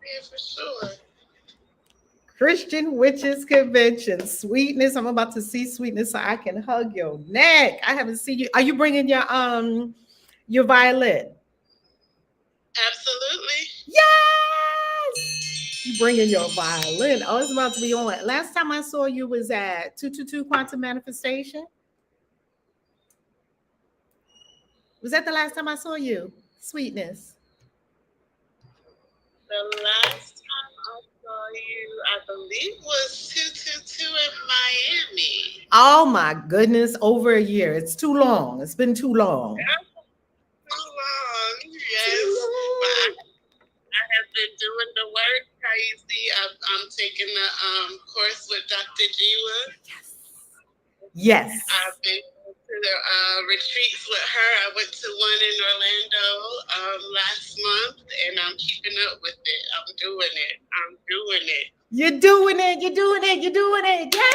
Yeah, for sure. Christian Witches Convention. Sweetness. I'm about to see Sweetness so I can hug your neck. I haven't seen you. Are you bringing your violin? Absolutely. Yes. You bringing your violin. Oh, it's about to be on. Last time I saw you was at 222 Quantum Manifestation. Was that the last time I saw you? Sweetness. The last time I saw you, I believe, was 222 in Miami. Oh my goodness, over a year. It's too long. It's been too long. That's too long. Too Yes. But long. I have been doing the work, crazy. I'm taking the course with Dr. Jiwa. Yes. Yes. I've been to the retreats with her. I went to one in Orlando last month, and I'm keeping up with it. I'm doing it. I'm doing it. You're doing it. You're doing it. You're doing it. Yes.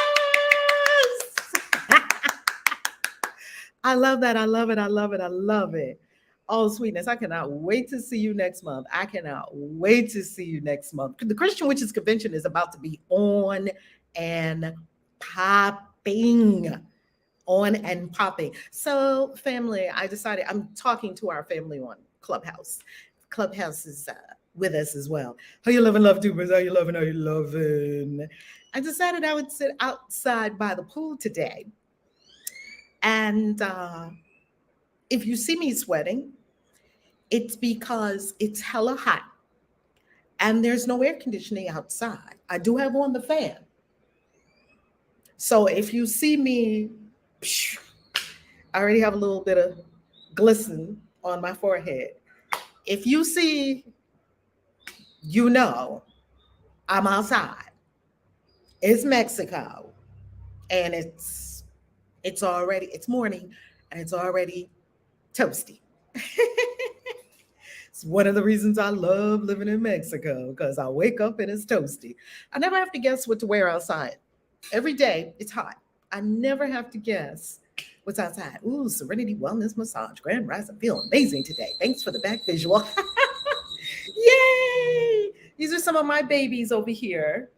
I love that. I love it. I love it. I love it. Oh, Sweetness. I cannot wait to see you next month. I cannot wait to see you next month. The Christian Witches Convention is about to be on and popping. On and popping. So, family, I decided I'm talking to our family on Clubhouse. Clubhouse is with us as well. How you loving, love tubers? How you loving? How you loving? I decided I would sit outside by the pool today. And if you see me sweating, it's because it's hella hot and there's no air conditioning outside. I do have on the fan. So if you see me, I already have a little bit of glisten on my forehead. If you see, you know, I'm outside. It's Mexico, and it's morning, and it's already toasty. It's one of the reasons I love living in Mexico because I wake up and it's toasty. I never have to guess what to wear outside. Every day it's hot. I never have to guess what's outside. Ooh, Serenity Wellness Massage. Grand Rise. I feel amazing today. Thanks for the back visual. Yay! These are some of my babies over here.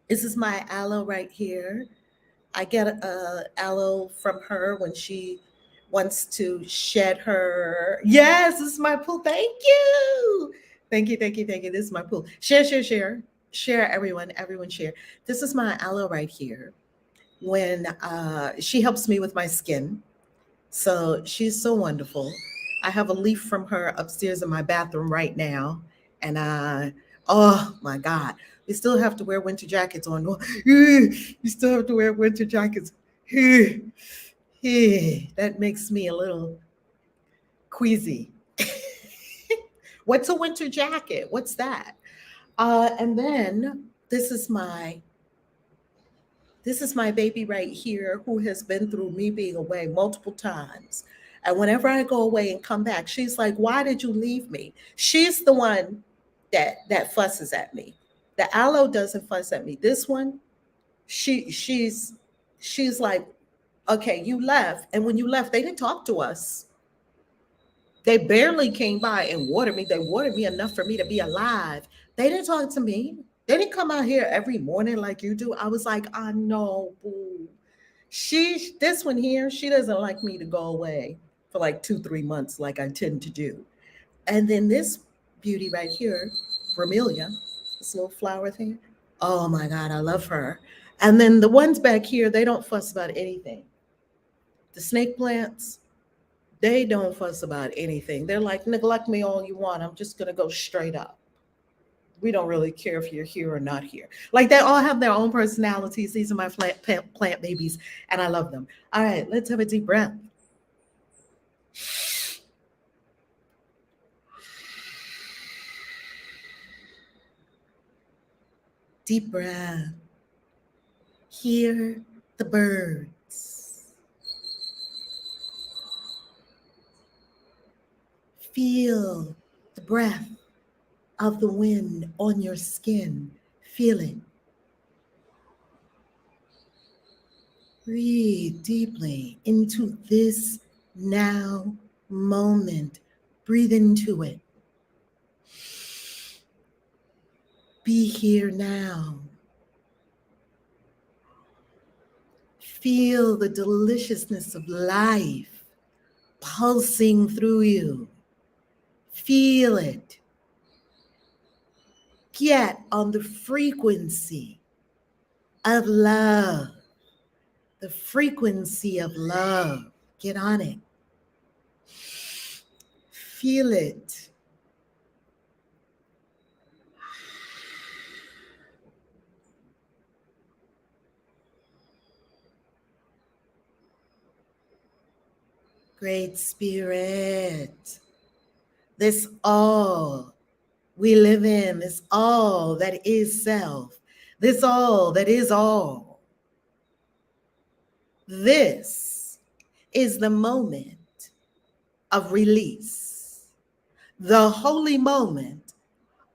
This is my aloe right here. I get aloe from her when she wants to shed her. Yes, this is my pool. Thank you. Thank you, thank you, thank you. This is my pool. Share, share, share. Share, everyone. Everyone share. This is my aloe right here. When she helps me with my skin. So she's so wonderful. I have a leaf from her upstairs in my bathroom right now. And oh my God, we still have to wear winter jackets on. You still have to wear winter jackets. That makes me a little queasy. What's a winter jacket? What's that? And then this is my baby right here who has been through me being away multiple times. And whenever I go away and come back, she's like, "Why did you leave me?" She's the one that fusses at me. The aloe doesn't fuss at me. This one, she's like, "Okay, you left, and when you left, they didn't talk to us. They barely came by and watered me. They watered me enough for me to be alive. They didn't talk to me. They didn't come out here every morning like you do." I was like, "I know, boo." This one here, she doesn't like me to go away for like 2, 3 months like I tend to do. And then this beauty right here, Vermelia, this little flower thing. Oh my God, I love her. And then the ones back here, they don't fuss about anything. The snake plants, they don't fuss about anything. They're like, "Neglect me all you want. I'm just going to go straight up. We don't really care if you're here or not here." Like they all have their own personalities. These are my plant babies, and I love them. All right, let's have a deep breath. Deep breath. Hear the birds. Feel the breath of the wind on your skin. Feel it. Breathe deeply into this now moment. Breathe into it. Be here now. Feel the deliciousness of life pulsing through you. Feel it. Get on the frequency of love. The frequency of love. Get on it. Feel it. Great Spirit, this all we live in, this all that is self, this all that is all. This is the moment of release, the holy moment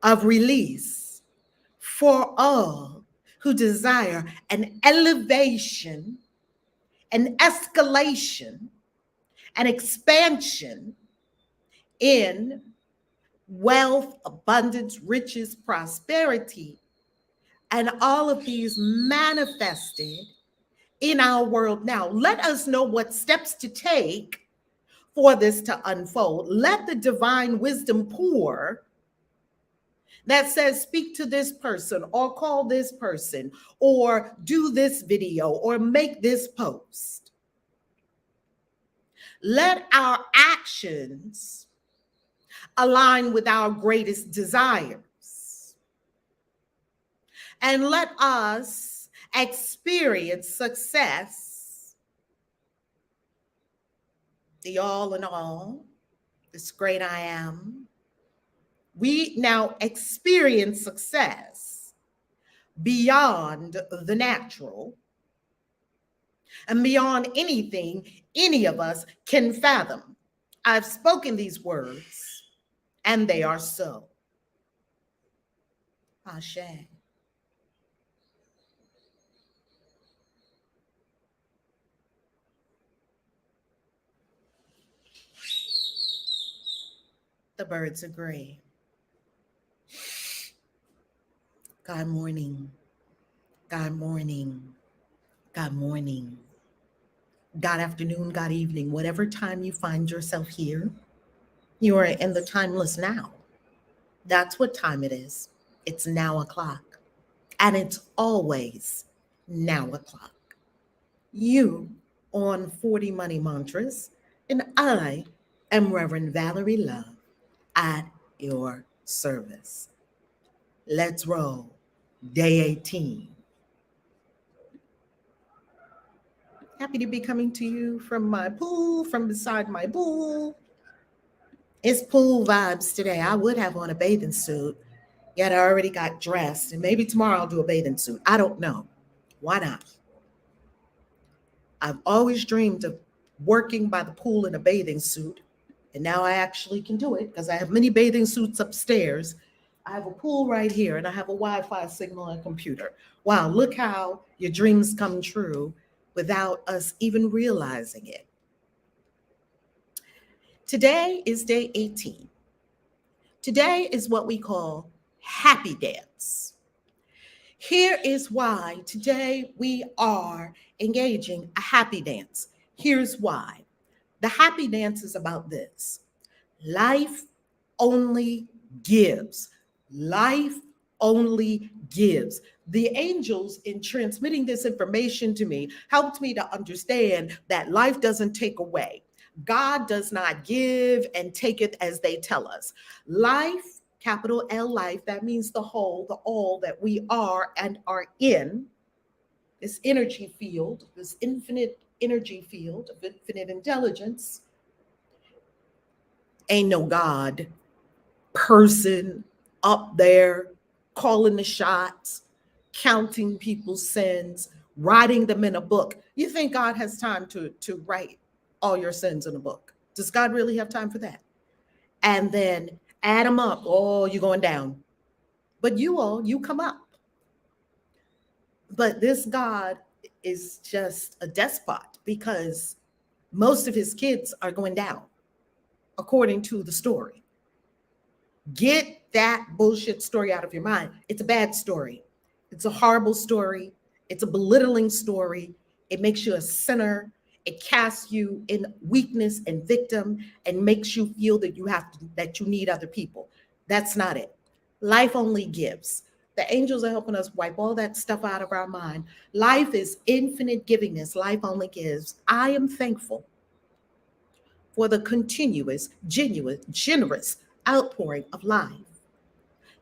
of release for all who desire an elevation, an escalation, an expansion in wealth, abundance, riches, prosperity, and all of these manifested in our world now. Let us know what steps to take for this to unfold. Let the divine wisdom pour that says, speak to this person, or call this person, or do this video, or make this post. Let our actions align with our greatest desires. And let us experience success, the all in all, this great I am. We now experience success beyond the natural and beyond anything any of us can fathom. I've spoken these words, and they are so. Ashe. The birds agree. God morning. God morning. God morning. God afternoon, God evening, whatever time you find yourself here, you are in the timeless now. That's what time it is. It's now o'clock. And it's always now o'clock. You on 40 Money Mantras, and I am Reverend Valerie Love at your service. Let's roll. Day 18. Happy to be coming to you from my pool, from beside my pool. It's pool vibes today. I would have on a bathing suit, yet I already got dressed, and maybe tomorrow I'll do a bathing suit. I don't know. Why not? I've always dreamed of working by the pool in a bathing suit, and now I actually can do it because I have many bathing suits upstairs. I have a pool right here, and I have a Wi-Fi signal and computer. Wow, look how your dreams come true without us even realizing it. Today is day 18. Today is what we call happy dance. Here is why today we are engaging a happy dance. Here's why. The happy dance is about this. Life only gives. Life only gives. The angels, in transmitting this information to me, helped me to understand that life doesn't take away. God does not give and taketh as they tell us. Life, capital L life, that means the whole, the all that we are and are in, this energy field, this infinite energy field of infinite intelligence. Ain't no God, person up there calling the shots, counting people's sins, writing them in a book. You think God has time to write all your sins in a book? Does God really have time for that? And then add them up. Oh, you're going down. But you come up. But this God is just a despot because most of his kids are going down, according to the story. Get that bullshit story out of your mind. It's a bad story. It's a horrible story. It's a belittling story. It makes you a sinner. It casts you in weakness and victim and makes you feel that that you need other people. That's not it. Life only gives. The angels are helping us wipe all that stuff out of our mind. Life is infinite givingness. Life only gives. I am thankful for the continuous, genuine, generous outpouring of life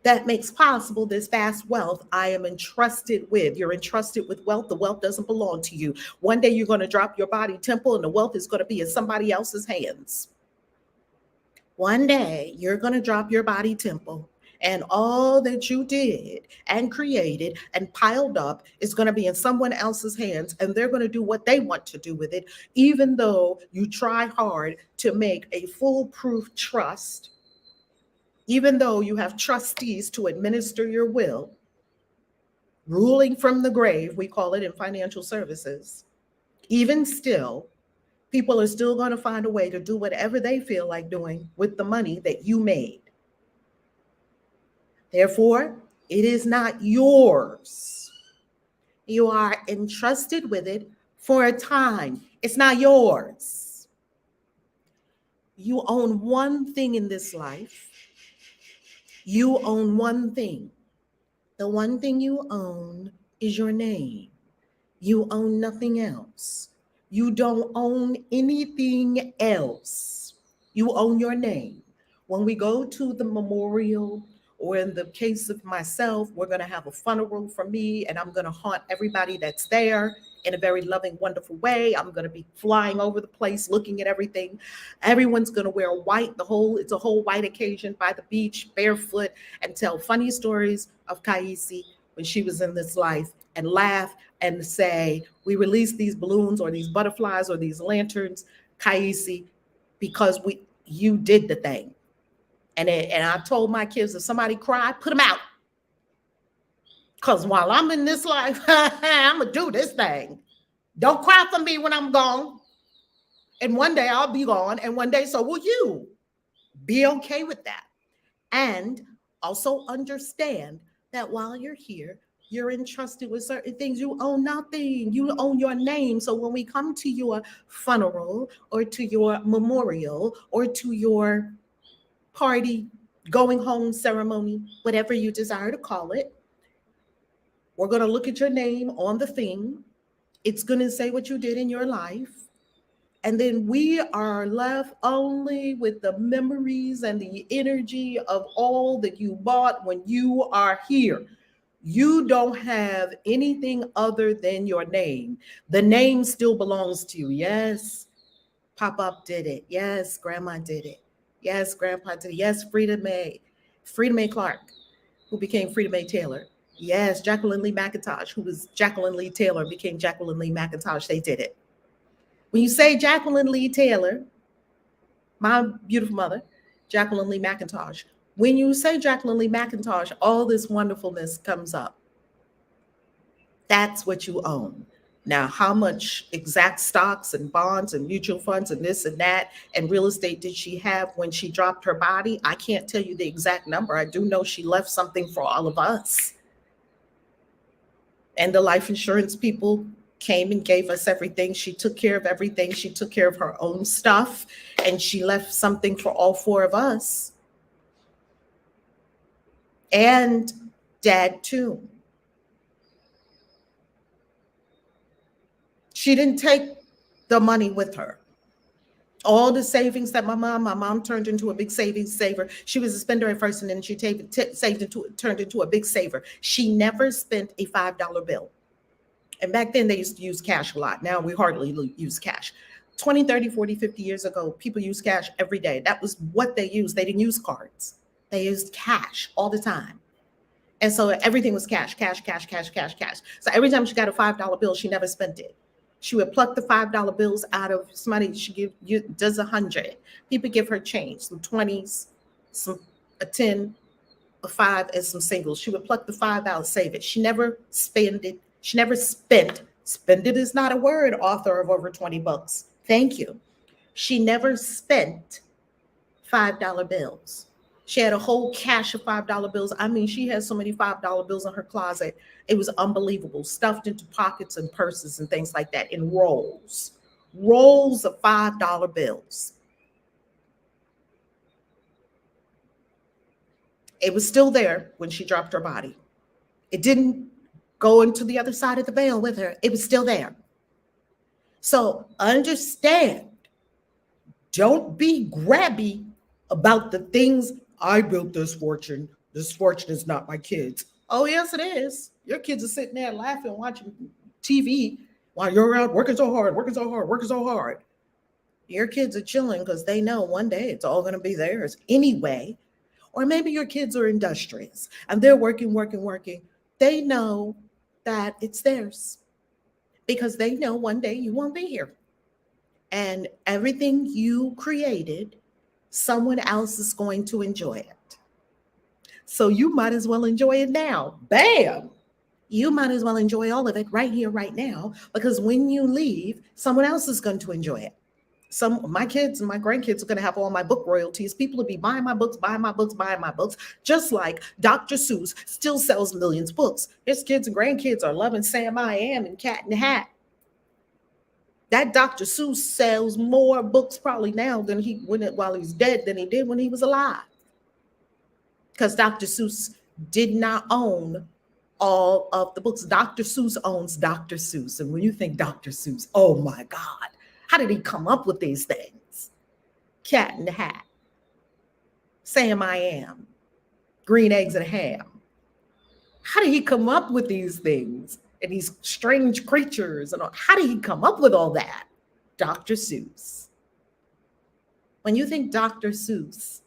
that makes possible this vast wealth I am entrusted with. You're entrusted with wealth. The wealth doesn't belong to you. One day you're going to drop your body temple and the wealth is going to be in somebody else's hands. One day you're going to drop your body temple and all that you did and created and piled up is going to be in someone else's hands, and they're going to do what they want to do with it, even though you try hard to make a foolproof trust, even though you have trustees to administer your will, ruling from the grave, we call it in financial services. Even still, people are still going to find a way to do whatever they feel like doing with the money that you made. Therefore, it is not yours. You are entrusted with it for a time. It's not yours. You own one thing in this life. You own one thing. The one thing you own is your name. You own nothing else. You don't own anything else. You own your name. When we go to the memorial, or in the case of myself, we're going to have a funeral for me, and I'm going to haunt everybody that's there in a very loving, wonderful way. I'm going to be flying over the place, looking at everything. Everyone's going to wear white. It's a whole white occasion by the beach, barefoot, and tell funny stories of KAISI when she was in this life, and laugh and say, we released these balloons or these butterflies or these lanterns, KAISI, because you did the thing. And I told my kids, if somebody cry, put them out. Because while I'm in this life, I'm going to do this thing. Don't cry for me when I'm gone. And one day I'll be gone. And one day, so will you. Be okay with that. And also understand that while you're here, you're entrusted with certain things. You own nothing. You own your name. So when we come to your funeral or to your memorial or to your party, going home ceremony, whatever you desire to call it, we're going to look at your name on the thing. It's going to say what you did in your life. And then we are left only with the memories and the energy of all that you bought when you are here. You don't have anything other than your name. The name still belongs to you. Yes, Pop-Up did it. Yes, Grandma did it. Yes, Grandpa did it. Yes, Frida Mae Clark, who became Frida Mae Taylor. Yes, Jacqueline Lee McIntosh, who was Jacqueline Lee Taylor, became Jacqueline Lee McIntosh. They did it. When you say Jacqueline Lee Taylor, my beautiful mother, Jacqueline Lee McIntosh, when you say Jacqueline Lee McIntosh, all this wonderfulness comes up. That's what you own. Now, how much exact stocks and bonds and mutual funds and this and that and real estate did she have when she dropped her body? I can't tell you the exact number. I do know she left something for all of us. And the life insurance people came and gave us everything. She took care of everything. She took care of her own stuff, and she left something for all four of us. And Dad, too. She didn't take the money with her. All the savings that my mom turned into a big savings saver. She was a spender at first, and then she turned into a big saver. She never spent a $5 bill. And back then they used to use cash a lot. Now we hardly use cash. 20, 30, 40, 50 years ago, people used cash every day. That was what they used. They didn't use cards. They used cash all the time. And so everything was cash. So every time she got a $5 bill, she never spent it. She would pluck the $5 bills out of somebody. She does 100. People give her change, some 20s, a 10, a 5, and some singles. She would pluck the $5 out, save it. She never spent it. She never spent. Spend it is not a word, author of over 20 books. Thank you. She never spent $5 bills. She had a whole cache of $5 bills. I mean, she had so many $5 bills in her closet. It was unbelievable, stuffed into pockets and purses and things like that in rolls, rolls of $5 bills. It was still there when she dropped her body. It didn't go into the other side of the veil with her. It was still there. So understand, don't be grabby about the things. I built this fortune. This fortune is not my kids. Oh, yes, it is. Your kids are sitting there laughing, watching TV while you're out working so hard, working so hard, working so hard. Your kids are chilling because they know one day it's all going to be theirs anyway. Or maybe your kids are industrious and they're working, working, working. They know that it's theirs because they know one day you won't be here. And everything you created, someone else is going to enjoy it. So you might as well enjoy it now. Bam! You might as well enjoy all of it right here, right now, because when you leave, someone else is going to enjoy it. Some my kids and my grandkids are going to have all my book royalties. People will be buying my books, buying my books, buying my books, just like Dr. Seuss still sells millions of books. His kids and grandkids are loving Sam I Am and Cat in the Hat. That Dr. Seuss sells more books probably now than he when it while he's dead than he did when he was alive. Because Dr. Seuss did not own all of the books. Dr. Seuss owns Dr. Seuss. And when you think Dr. Seuss, oh my God, how did he come up with these things? Cat in the Hat, Sam I Am, Green Eggs and Ham. How did he come up with these things and these strange creatures? And all? How did he come up with all that? Dr. Seuss. When you think Dr. Seuss,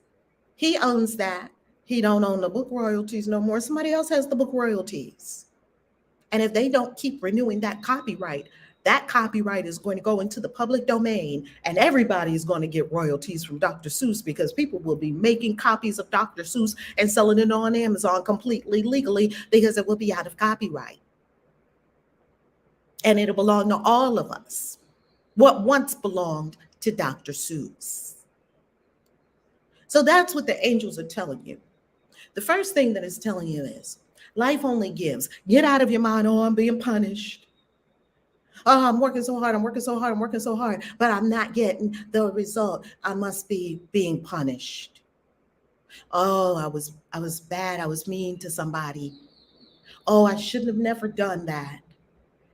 he owns that. He don't own the book royalties no more. Somebody else has the book royalties. And if they don't keep renewing that copyright is going to go into the public domain and everybody is going to get royalties from Dr. Seuss because people will be making copies of Dr. Seuss and selling it on Amazon completely legally because it will be out of copyright. And it'll belong to all of us. What once belonged to Dr. Seuss. So that's what the angels are telling you. The first thing that it's telling you is life only gives. Get out of your mind, oh, I'm being punished. Oh, I'm working so hard, I'm working so hard, I'm working so hard, but I'm not getting the result. I must be being punished. Oh, I was bad, I was mean to somebody. Oh, I shouldn't have never done that.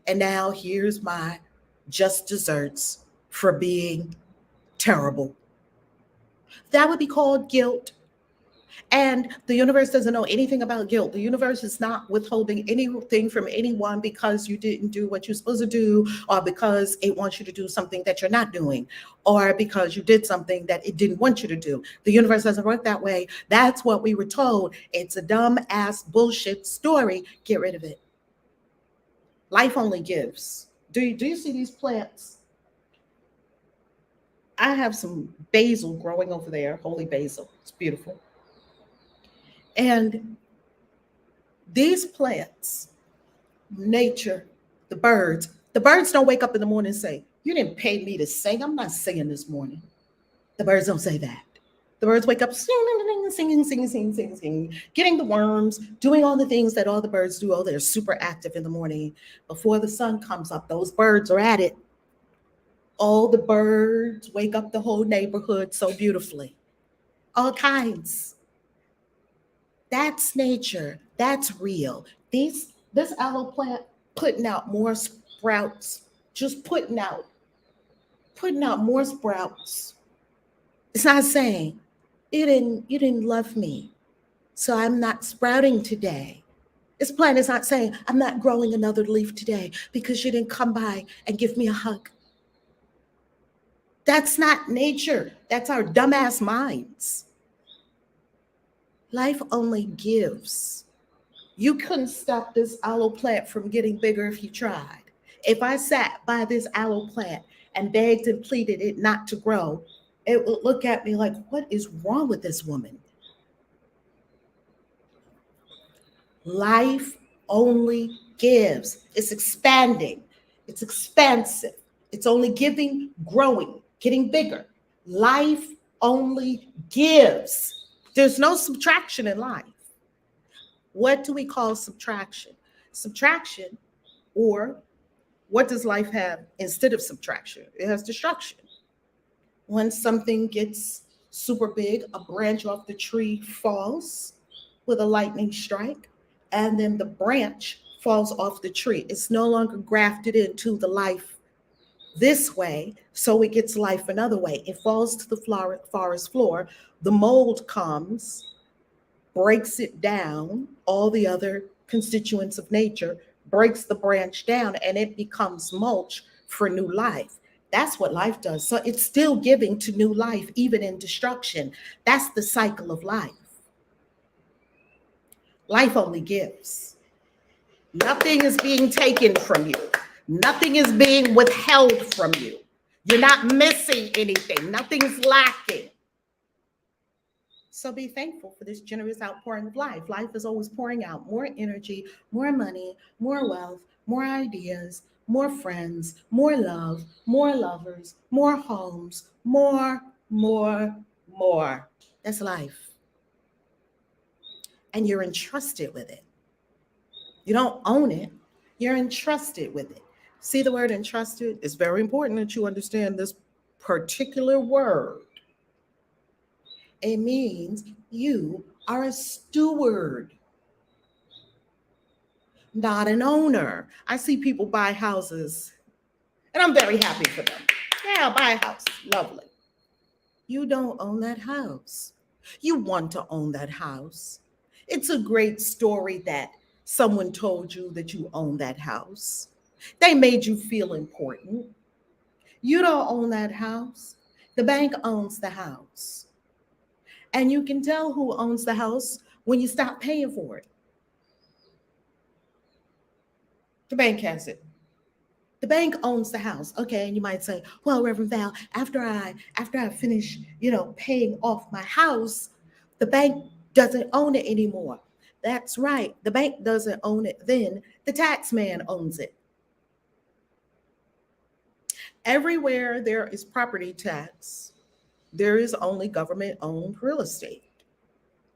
And now here's my just desserts for being terrible. That would be called guilt. And the universe doesn't know anything about guilt. The universe is not withholding anything from anyone because you didn't do what you're supposed to do, or because it wants you to do something that you're not doing, or because you did something that it didn't want you to do. The universe doesn't work that way. That's what we were told. It's a dumb ass bullshit story. Get rid of it. Life only gives. Do you see these plants? I have some basil growing over there, holy basil. It's beautiful. And these plants, nature, the birds don't wake up in the morning and say, you didn't pay me to sing. I'm not singing this morning. The birds don't say that. The birds wake up singing, singing, singing, singing, singing, singing, getting the worms, doing all the things that all the birds do. Oh, they're super active in the morning. Before the sun comes up, those birds are at it. All the birds wake up the whole neighborhood so beautifully. All kinds. That's nature. That's real. This aloe plant putting out more sprouts, just putting out more sprouts. It's not saying you didn't love me, so I'm not sprouting today. This plant is not saying I'm not growing another leaf today because you didn't come by and give me a hug. That's not nature. That's our dumbass minds. Life only gives. You couldn't stop this aloe plant from getting bigger if you tried. If I sat by this aloe plant and begged and pleaded it not to grow, it would look at me like, what is wrong with this woman? Life only gives. It's expanding. It's expansive. It's only giving, growing, getting bigger. Life only gives. There's no subtraction in life. What do we call subtraction? Subtraction, or what does life have instead of subtraction? It has destruction. When something gets super big, a branch off the tree falls with a lightning strike, and then the branch falls off the tree. It's no longer grafted into the life this way, so it gets life another way. It falls to the forest floor. The mold comes, breaks it down, all the other constituents of nature, breaks the branch down, and it becomes mulch for new life. That's what life does. So it's still giving to new life, even in destruction. That's the cycle of life. Life only gives. Nothing is being taken from you. Nothing is being withheld from you. You're not missing anything. Nothing's lacking. So be thankful for this generous outpouring of life. Life is always pouring out more energy, more money, more wealth, more ideas, more friends, more love, more lovers, more homes, more. That's life. And you're entrusted with it. You don't own it. You're entrusted with it. See the word entrusted? It's very important that you understand this particular word. It means you are a steward, not an owner. I see people buy houses, and I'm very happy for them. Yeah, I'll buy a house. Lovely. You don't own that house. You want to own that house. It's a great story that someone told you that you own that house. They made you feel important. You don't own that house. The bank owns the house. And you can tell who owns the house when you stop paying for it. The bank has it. The bank owns the house. Okay, and you might say, well, Reverend Val, after I finish, paying off my house, the bank doesn't own it anymore. That's right. The bank doesn't own it then. The tax man owns it. Everywhere there is property tax, there is only government-owned real estate.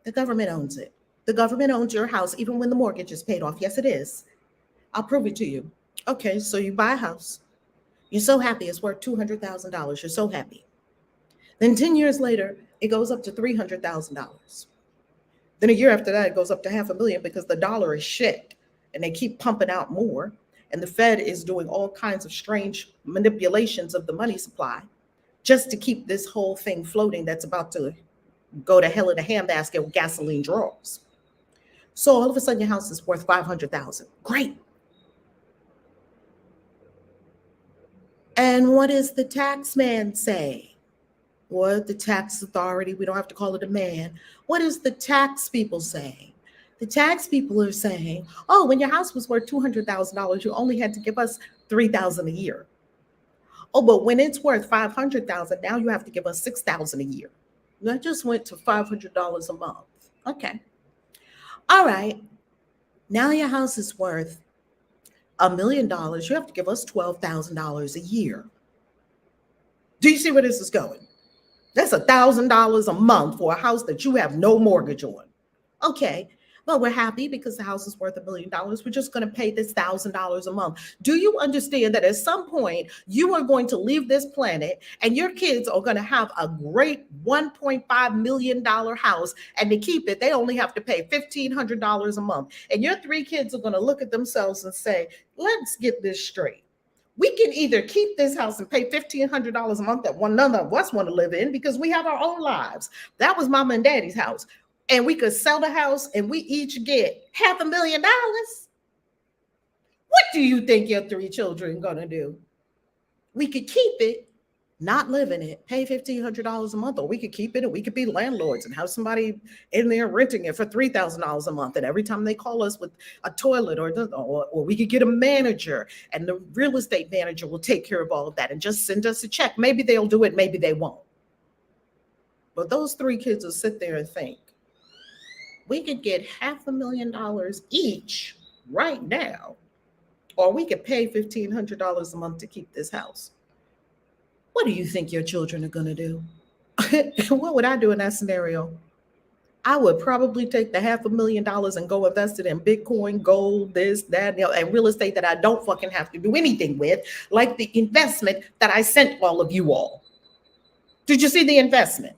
The government owns it. The government owns your house even when the mortgage is paid off. Yes, it is. I'll prove it to you. Okay, so you buy a house. You're so happy it's worth $200,000. You're so happy. Then 10 years later, it goes up to $300,000. Then a year after that, it goes up to $500,000 because the dollar is shit and they keep pumping out more. And the Fed is doing all kinds of strange manipulations of the money supply just to keep this whole thing floating that's about to go to hell in a handbasket with gasoline draws. So all of a sudden your house is worth $500,000. Great. And what does the tax man say? Or the tax authority, we don't have to call it a man. What does the tax people say? The tax people are saying, oh, when your house was worth $200,000, you only had to give us $3,000 a year. Oh, but when it's worth $500,000, now you have to give us $6,000 a year. That just went to $500 a month. Okay. All right. Now your house is worth $1 million. You have to give us $12,000 a year. Do you see where this is going? That's $1,000 a month for a house that you have no mortgage on. Okay. Well, we're happy because the house is worth $1 million. We're just going to pay this $1,000 a month. Do you understand that at some point you are going to leave this planet and your kids are going to have a great $1.5 million house, and to keep it, they only have to pay $1,500 a month. And your three kids are going to look at themselves and say, let's get this straight. We can either keep this house and pay $1,500 a month that none of us want to live in because we have our own lives. That was mama and daddy's house. And we could sell the house and we each get $500,000. What do you think your three children are going to do? We could keep it, not live in it, pay $1,500 a month, or we could keep it and we could be landlords and have somebody in there renting it for $3,000 a month. And every time they call us with a toilet or we could get a manager, and the real estate manager will take care of all of that and just send us a check. Maybe they'll do it, maybe they won't. But those three kids will sit there and think, we could get $500,000 each right now, or we could pay $1,500 a month to keep this house. What do you think your children are going to do? What would I do in that scenario? I would probably take the $500,000 and go invest it in Bitcoin, gold, this, that, and real estate that I don't fucking have to do anything with, like the investment that I sent all of you all. Did you see the investment?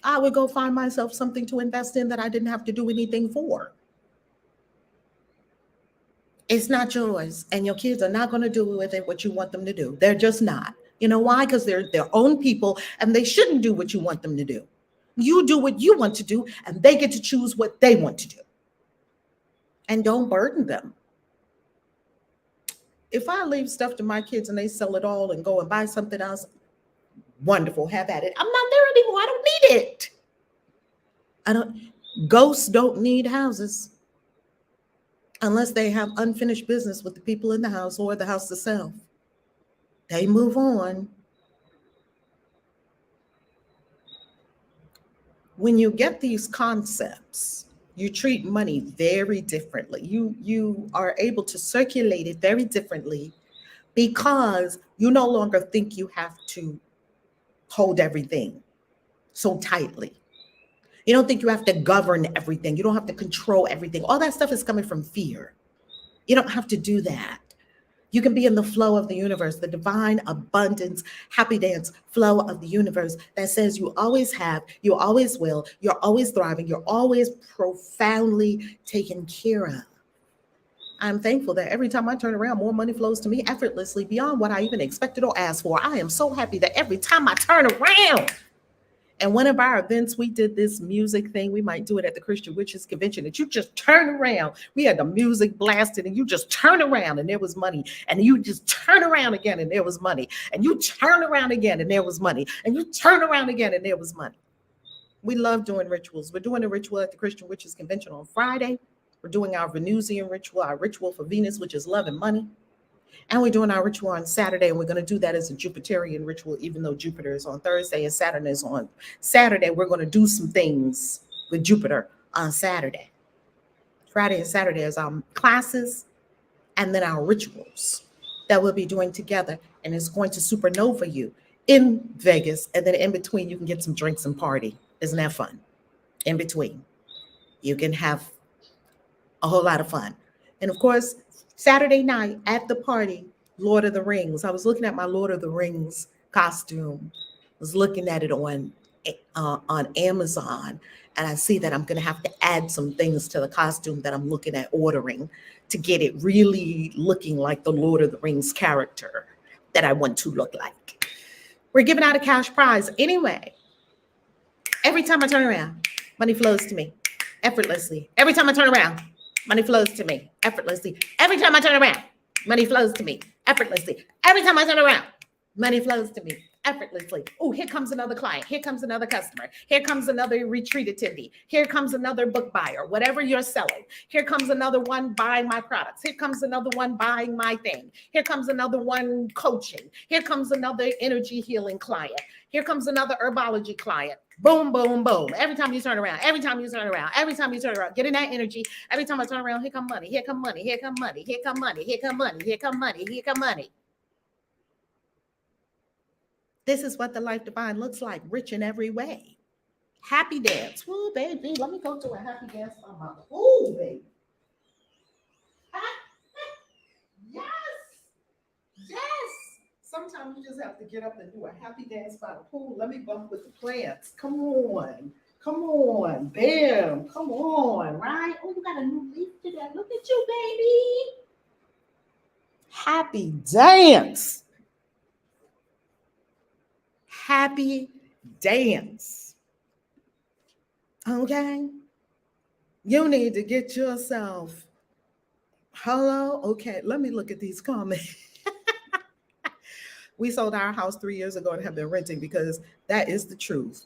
I would go find myself something to invest in that I didn't have to do anything for. It's not yours, and your kids are not going to do with it what you want them to do. They're just not. You know why? Because they're their own people, and they shouldn't do what you want them to do. You do what you want to do, and they get to choose what they want to do. And don't burden them. If I leave stuff to my kids and they sell it all and go and buy something else, wonderful, have at it. I'm not there anymore. I don't need it. I don't. Ghosts don't need houses unless they have unfinished business with the people in the house or the house itself. They move on. When you get these concepts, you treat money very differently. You are able to circulate it very differently because you no longer think you have to hold everything so tightly. You don't think you have to govern everything. You don't have to control everything. All that stuff is coming from fear. You don't have to do that. You can be in the flow of the universe, the divine abundance, happy dance flow of the universe that says you always have, you always will, you're always thriving, you're always profoundly taken care of. I'm thankful that every time I turn around, more money flows to me effortlessly beyond what I even expected or asked for. I am so happy that every time I turn around, and one of our events, we did this music thing. We might do it at the Christian Witches Convention. That you just turn around. We had the music blasted, and you just turn around, and there was money. And you just turn around again, and there was money. And you turn around again, and there was money. And you turn around again, and there was money. We love doing rituals. We're doing a ritual at the Christian Witches Convention on Friday. We're doing our Venusian ritual, our ritual for Venus, which is love and money. And we're doing our ritual on Saturday, and we're going to do that as a Jupiterian ritual, even though Jupiter is on Thursday and Saturn is on Saturday. We're going to do some things with Jupiter on Saturday. Friday and Saturday is our classes and then our rituals that we'll be doing together. And it's going to supernova you in Vegas. And then in between, you can get some drinks and party. Isn't that fun? In between, you can have a whole lot of fun. And of course, Saturday night at the party, Lord of the Rings. I was looking at my Lord of the Rings costume. I was looking at it on Amazon, and I see that I'm going to have to add some things to the costume that I'm looking at ordering to get it really looking like the Lord of the Rings character that I want to look like. We're giving out a cash prize anyway. Every time I turn around, money flows to me effortlessly. Every time I turn around, money flows to me effortlessly. Every time I turn around, money flows to me effortlessly. Every time I turn around, money flows to me effortlessly. Oh, here comes another client. Here comes another customer. Here comes another retreat attendee. Here comes another book buyer, whatever you're selling. Here comes another one buying my products. Here comes another one buying my thing. Here comes another one coaching. Here comes another energy healing client. Here comes another herbology client. Boom, boom, boom. Every time you turn around, every time you turn around, every time you turn around, getting that energy. Every time I turn around, here come money, here come money, here come money, here come money, here come money, here come money, here come money. This is what the life divine looks like, rich in every way. Happy dance. Woo, baby. Let me go to a happy dance by my pool, baby. Yes. Yes. Sometimes you just have to get up and do a happy dance by the pool. Let me bump with the plants. Come on. Come on. Bam. Come on. Right? Oh, you got a new leaf today. Look at you, baby. Happy dance. Happy dance. Okay? You need to get yourself. Hello? Okay, let me look at these comments. We sold our house 3 years ago and have been renting because that is the truth.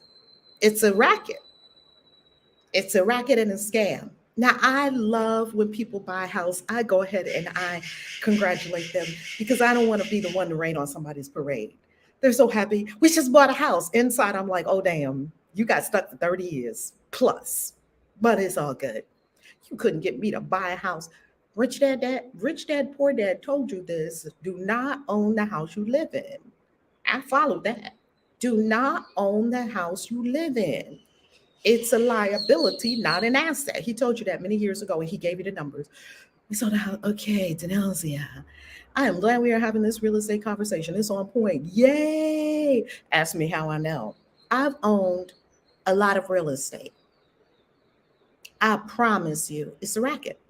It's a racket. It's a racket and a scam. Now, I love when people buy a house. I go ahead and I congratulate them because I don't want to be the one to rain on somebody's parade. They're so happy. We just bought a house. Inside, I'm like, oh, damn, you got stuck for 30 years plus. But it's all good. You couldn't get me to buy a house. Rich dad, poor dad told you this. Do not own the house you live in. I followed that. Do not own the house you live in. It's a liability, not an asset. He told you that many years ago, and he gave you the numbers. So now, okay, Denelsia, I am glad we are having this real estate conversation. It's on point. Yay! Ask me how I know. I've owned a lot of real estate. I promise you, it's a racket.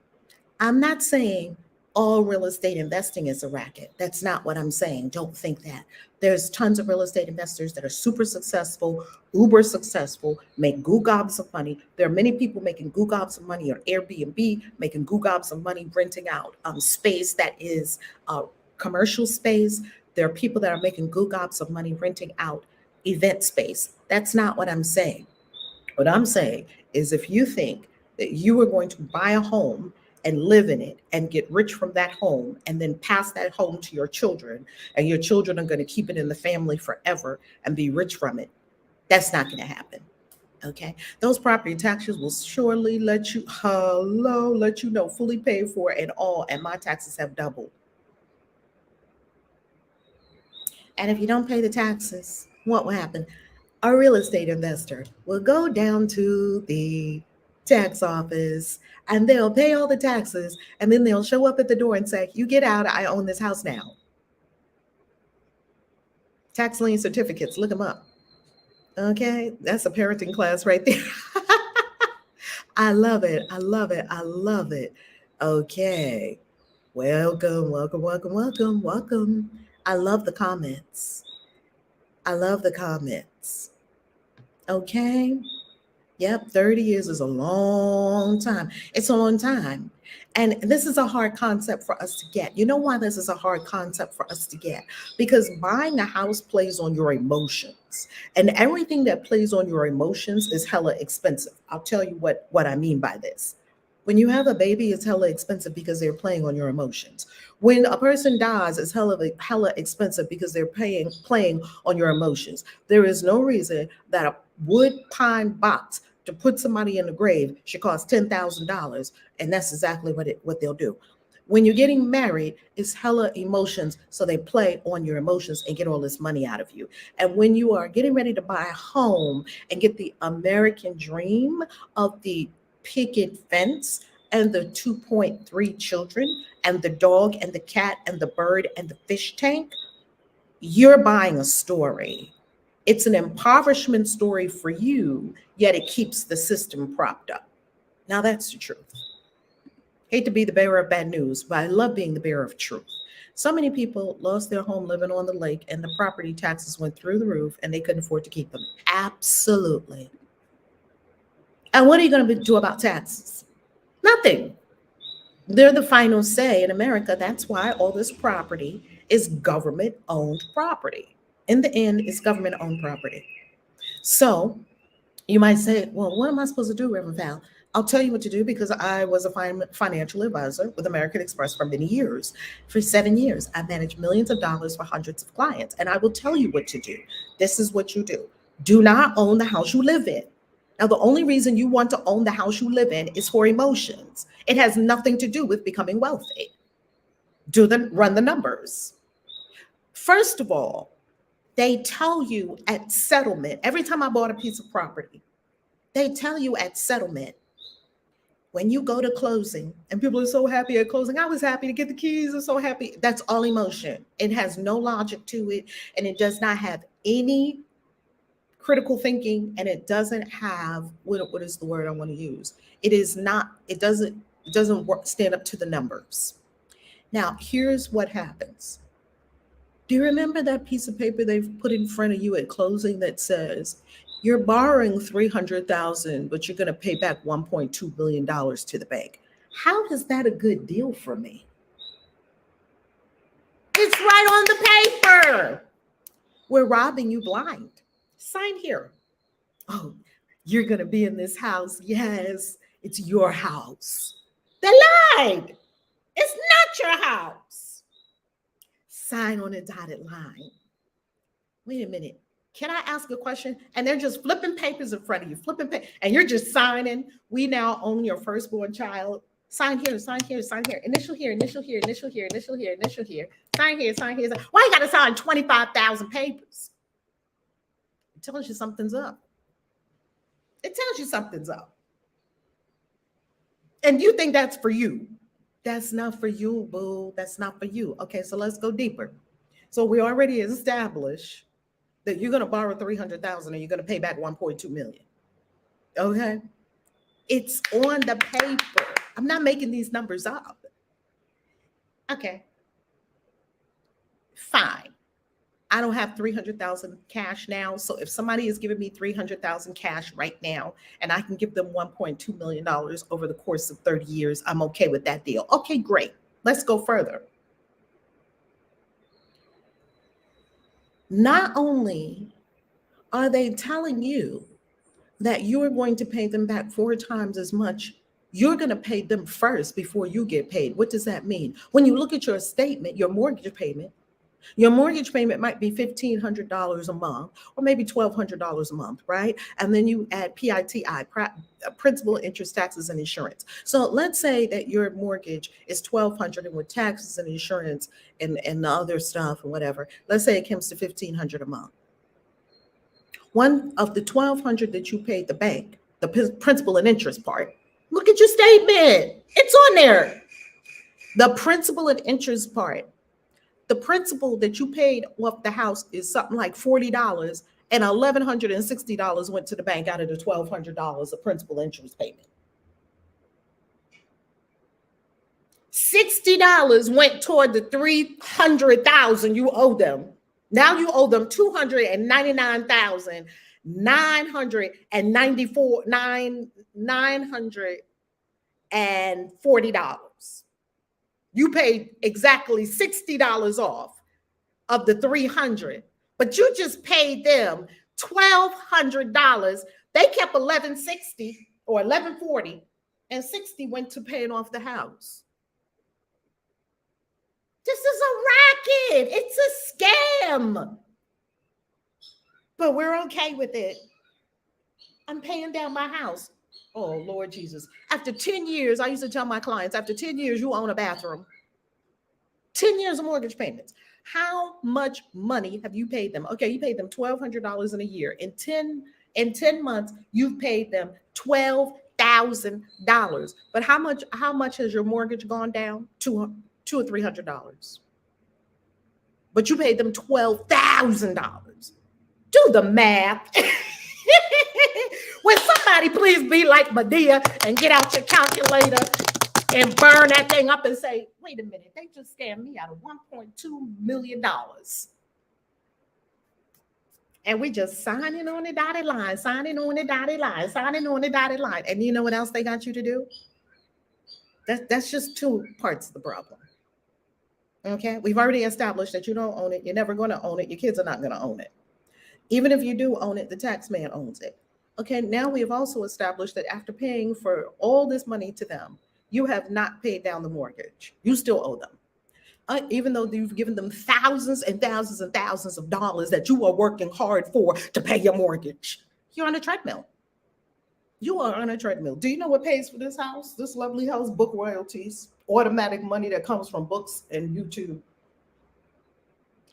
I'm not saying all real estate investing is a racket. That's not what I'm saying. Don't think that. There's tons of real estate investors that are super successful, uber successful, make goo gobs of money. There are many people making goo gobs of money on Airbnb, making goo gobs of money renting out space that is commercial space. There are people that are making goo gobs of money renting out event space. That's not what I'm saying. What I'm saying is if you think that you are going to buy a home and live in it and get rich from that home and then pass that home to your children and your children are going to keep it in the family forever and be rich from it, that's not going to happen. Okay. Those property taxes will surely let you know fully paid for and all. And my taxes have doubled. And if you don't pay the taxes, what will happen? A real estate investor will go down to the tax office and they'll pay all the taxes and then they'll show up at the door and say, "You get out, I own this house now." Tax lien certificates, look them up. Okay, that's a parenting class right there. I love it. I love it. I love it. Okay. Welcome, welcome, welcome, welcome, welcome. I love the comments. I love the comments. Okay. Yep, 30 years is a long time. It's a long time. And this is a hard concept for us to get. You know why this is a hard concept for us to get? Because buying a house plays on your emotions. And everything that plays on your emotions is hella expensive. I'll tell you what I mean by this. When you have a baby, it's hella expensive because they're playing on your emotions. When a person dies, it's hella expensive because they're playing on your emotions. There is no reason that a wood pine box to put somebody in the grave should cost $10,000, and that's exactly what they'll do. When you're getting married, it's hella emotions, so they play on your emotions and get all this money out of you. And when you are getting ready to buy a home and get the American dream of the picket fence and the 2.3 children and the dog and the cat and the bird and the fish tank, you're buying a story. It's an impoverishment story for you, yet it keeps the system propped up. Now that's the truth. Hate to be the bearer of bad news, but I love being the bearer of truth. So many people lost their home living on the lake and the property taxes went through the roof and they couldn't afford to keep them. Absolutely. And what are you going to do about taxes? Nothing. They're the final say in America. That's why all this property is government owned property. In the end, it's government owned property. So you might say, well, what am I supposed to do, Reverend Val? I'll tell you what to do because I was a financial advisor with American Express for many years. For 7 years, I managed millions of dollars for hundreds of clients. And I will tell you what to do. This is what you do. Do not own the house you live in. Now, the only reason you want to own the house you live in is for emotions. It has nothing to do with becoming wealthy. Run the numbers. First of all, they tell you at settlement, every time I bought a piece of property, they tell you at settlement, when you go to closing, and people are so happy at closing, I was happy to get the keys, I'm so happy. That's all emotion. It has no logic to it, and it does not have any critical thinking, and it doesn't have, what is the word I want to use? It doesn't stand up to the numbers. Now, here's what happens. Do you remember that piece of paper they've put in front of you at closing that says, you're borrowing $300,000, but you're going to pay back $1.2 billion to the bank? How is that a good deal for me? It's right on the paper. We're robbing you blind. Sign here. Oh, you're going to be in this house. Yes, it's your house. They lied. It's not your house. Sign on a dotted line. Wait a minute. Can I ask a question? And they're just flipping papers in front of you, and you're just signing. We now own your firstborn child. Sign here, sign here, sign here. Initial here, initial here, initial here, initial here, initial here. Sign here, sign here. Why you got to sign 25,000 papers? It tells you something's up. It tells you something's up. And you think that's for you. That's not for you, boo. That's not for you. Okay, so let's go deeper. So we already established that you're going to borrow 300,000 and you're going to pay back 1.2 million. Okay? It's on the paper. I'm not making these numbers up. Okay. Fine. I don't have 300,000 cash now. So if somebody is giving me 300,000 cash right now and I can give them $1.2 million over the course of 30 years, I'm okay with that deal. Okay, great. Let's go further. Not only are they telling you that you're going to pay them back 4 times as much, you're going to pay them first before you get paid. What does that mean? When you look at your statement, your mortgage payment might be $1,500 a month or maybe $1,200 a month, right? And then you add PITI, principal, interest, taxes, and insurance. So let's say that your mortgage is $1,200 and with taxes and insurance and the other stuff and whatever, let's say it comes to $1,500 a month. One of the $1,200 that you paid the bank, the principal and interest part, look at your statement. It's on there. The principal and interest part. The principal that you paid off the house is something like $40, and $1,160 went to the bank out of the $1,200 of principal interest payment. $60 went toward the $300,000 you owe them. Now you owe them $299,940. You paid exactly $60 off of the $300, but you just paid them $1,200. They kept $1,160 or $1,140, and $60 went to paying off the house. This is a racket. It's a scam. But we're okay with it. I'm paying down my house. Oh, Lord Jesus. After 10 years, I used to tell my clients, after 10 years, you own a bathroom. 10 years of mortgage payments. How much money have you paid them? Okay, you paid them $1,200 in a year. In 10 months, you've paid them $12,000. But how much has your mortgage gone down? $200 or $300. But you paid them $12,000. Do the math. Will somebody please be like Medea and get out your calculator and burn that thing up and say, wait a minute, they just scammed me out of $1.2 million. And we just signing on the dotted line, signing on the dotted line, signing on the dotted line. And you know what else they got you to do? That's just 2 parts of the problem. Okay, we've already established that you don't own it. You're never going to own it. Your kids are not going to own it. Even if you do own it, the tax man owns it. Okay, now we have also established that after paying for all this money to them, you have not paid down the mortgage. You still owe them. Even though you've given them thousands and thousands and thousands of dollars that you are working hard for to pay your mortgage. You're on a treadmill. You are on a treadmill. Do you know what pays for this house? This lovely house? Book royalties, automatic money that comes from books and YouTube.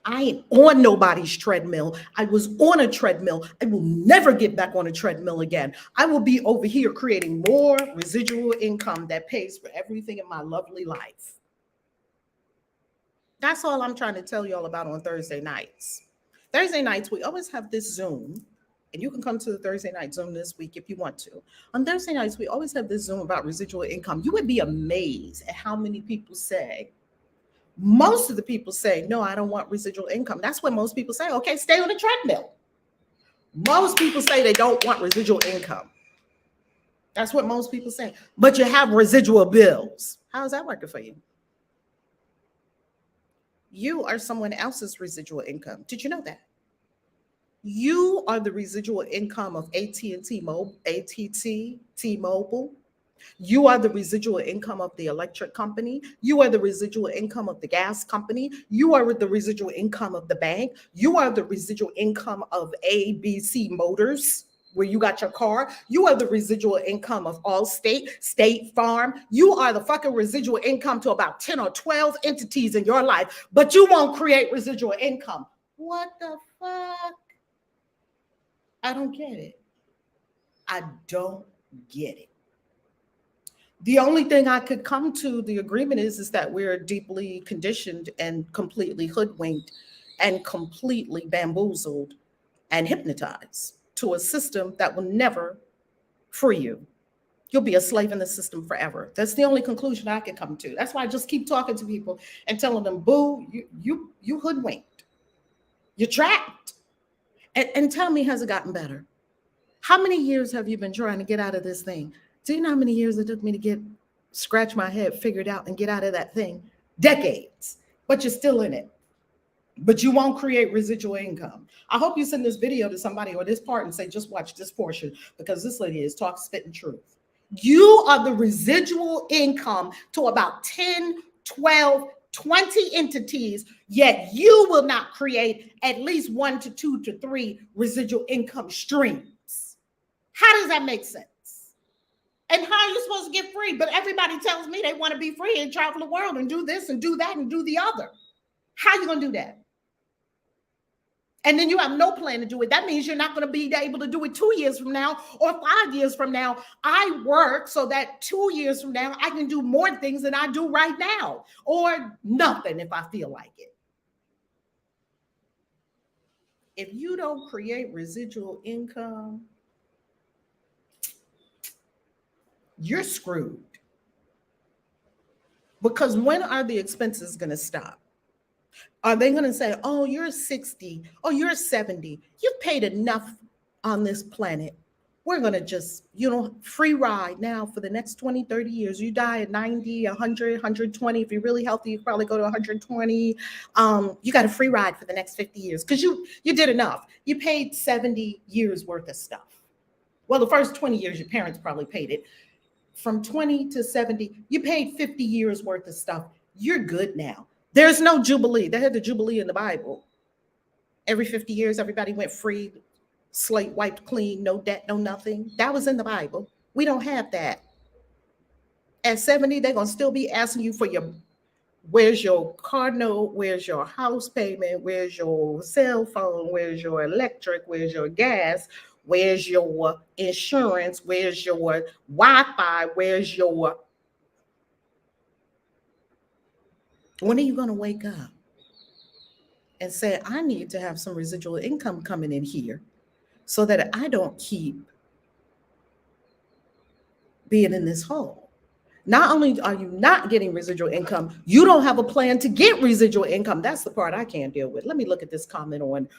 I ain't on nobody's treadmill. I was on a treadmill. I will never get back on a treadmill again. I will be over here creating more residual income that pays for everything in my lovely life. That's all I'm trying to tell you all about on Thursday nights. Thursday nights, we always have this Zoom, and you can come to the Thursday night Zoom this week if you want to. On Thursday nights, we always have this Zoom about residual income. You would be amazed at how many people say, most of the people say, no, I don't want residual income. That's what most people say. Okay, stay on the treadmill. Most people say they don't want residual income. That's what most people say. But you have residual bills. How's that working for you? You are someone else's residual income. Did you know that? You are the residual income of AT&T, T-Mobile. You are the residual income of the electric company. You are the residual income of the gas company. You are the residual income of the bank. You are the residual income of ABC Motors, where you got your car. You are the residual income of Allstate, State Farm. You are the fucking residual income to about 10 or 12 entities in your life, but you won't create residual income. What the fuck? I don't get it. I don't get it. The only thing I could come to the agreement is that we're deeply conditioned and completely hoodwinked and completely bamboozled and hypnotized to a system that will never free you. You'll be a slave in the system forever. That's the only conclusion I can come to. That's why I just keep talking to people and telling them, boo, you hoodwinked. You're trapped. And tell me, has it gotten better? How many years have you been trying to get out of this thing? Do you know how many years it took me to scratch my head, figure it out, and get out of that thing? Decades. But you're still in it. But you won't create residual income. I hope you send this video to somebody or this part and say, just watch this portion, because this lady is talk spitting truth. You are the residual income to about 10, 12, 20 entities, yet you will not create at least 1 to 2 to 3 residual income streams. How does that make sense? And how are you supposed to get free? But everybody tells me they want to be free and travel the world and do this and do that and do the other. How are you going to do that? And then you have no plan to do it. That means you're not going to be able to do it 2 years from now or 5 years from now. I work so that 2 years from now, I can do more things than I do right now, or nothing if I feel like it. If you don't create residual income, you're screwed. Because when are the expenses going to stop? Are they going to say, oh, you're 60, oh, you're 70, you've paid enough on this planet. We're going to just, free ride now for the next 20, 30 years. You die at 90, 100, 120. If you're really healthy, you probably go to 120. You got a free ride for the next 50 years because you did enough. You paid 70 years worth of stuff. Well, the first 20 years, your parents probably paid it. From 20 to 70, you paid 50 years worth of stuff. You're good now. There's no Jubilee. They had the Jubilee in the Bible. Every 50 years, everybody went free, slate wiped clean, no debt, no nothing. That was in the Bible. We don't have that. At 70, they're going to still be asking you for where's your car note, where's your house payment, where's your cell phone, where's your electric, where's your gas, where's your insurance, where's your Wi-Fi, where's your... When are you going to wake up and say, I need to have some residual income coming in here so that I don't keep being in this hole? Not only are you not getting residual income, you don't have a plan to get residual income. That's the part I can't deal with. Let me look at this comment on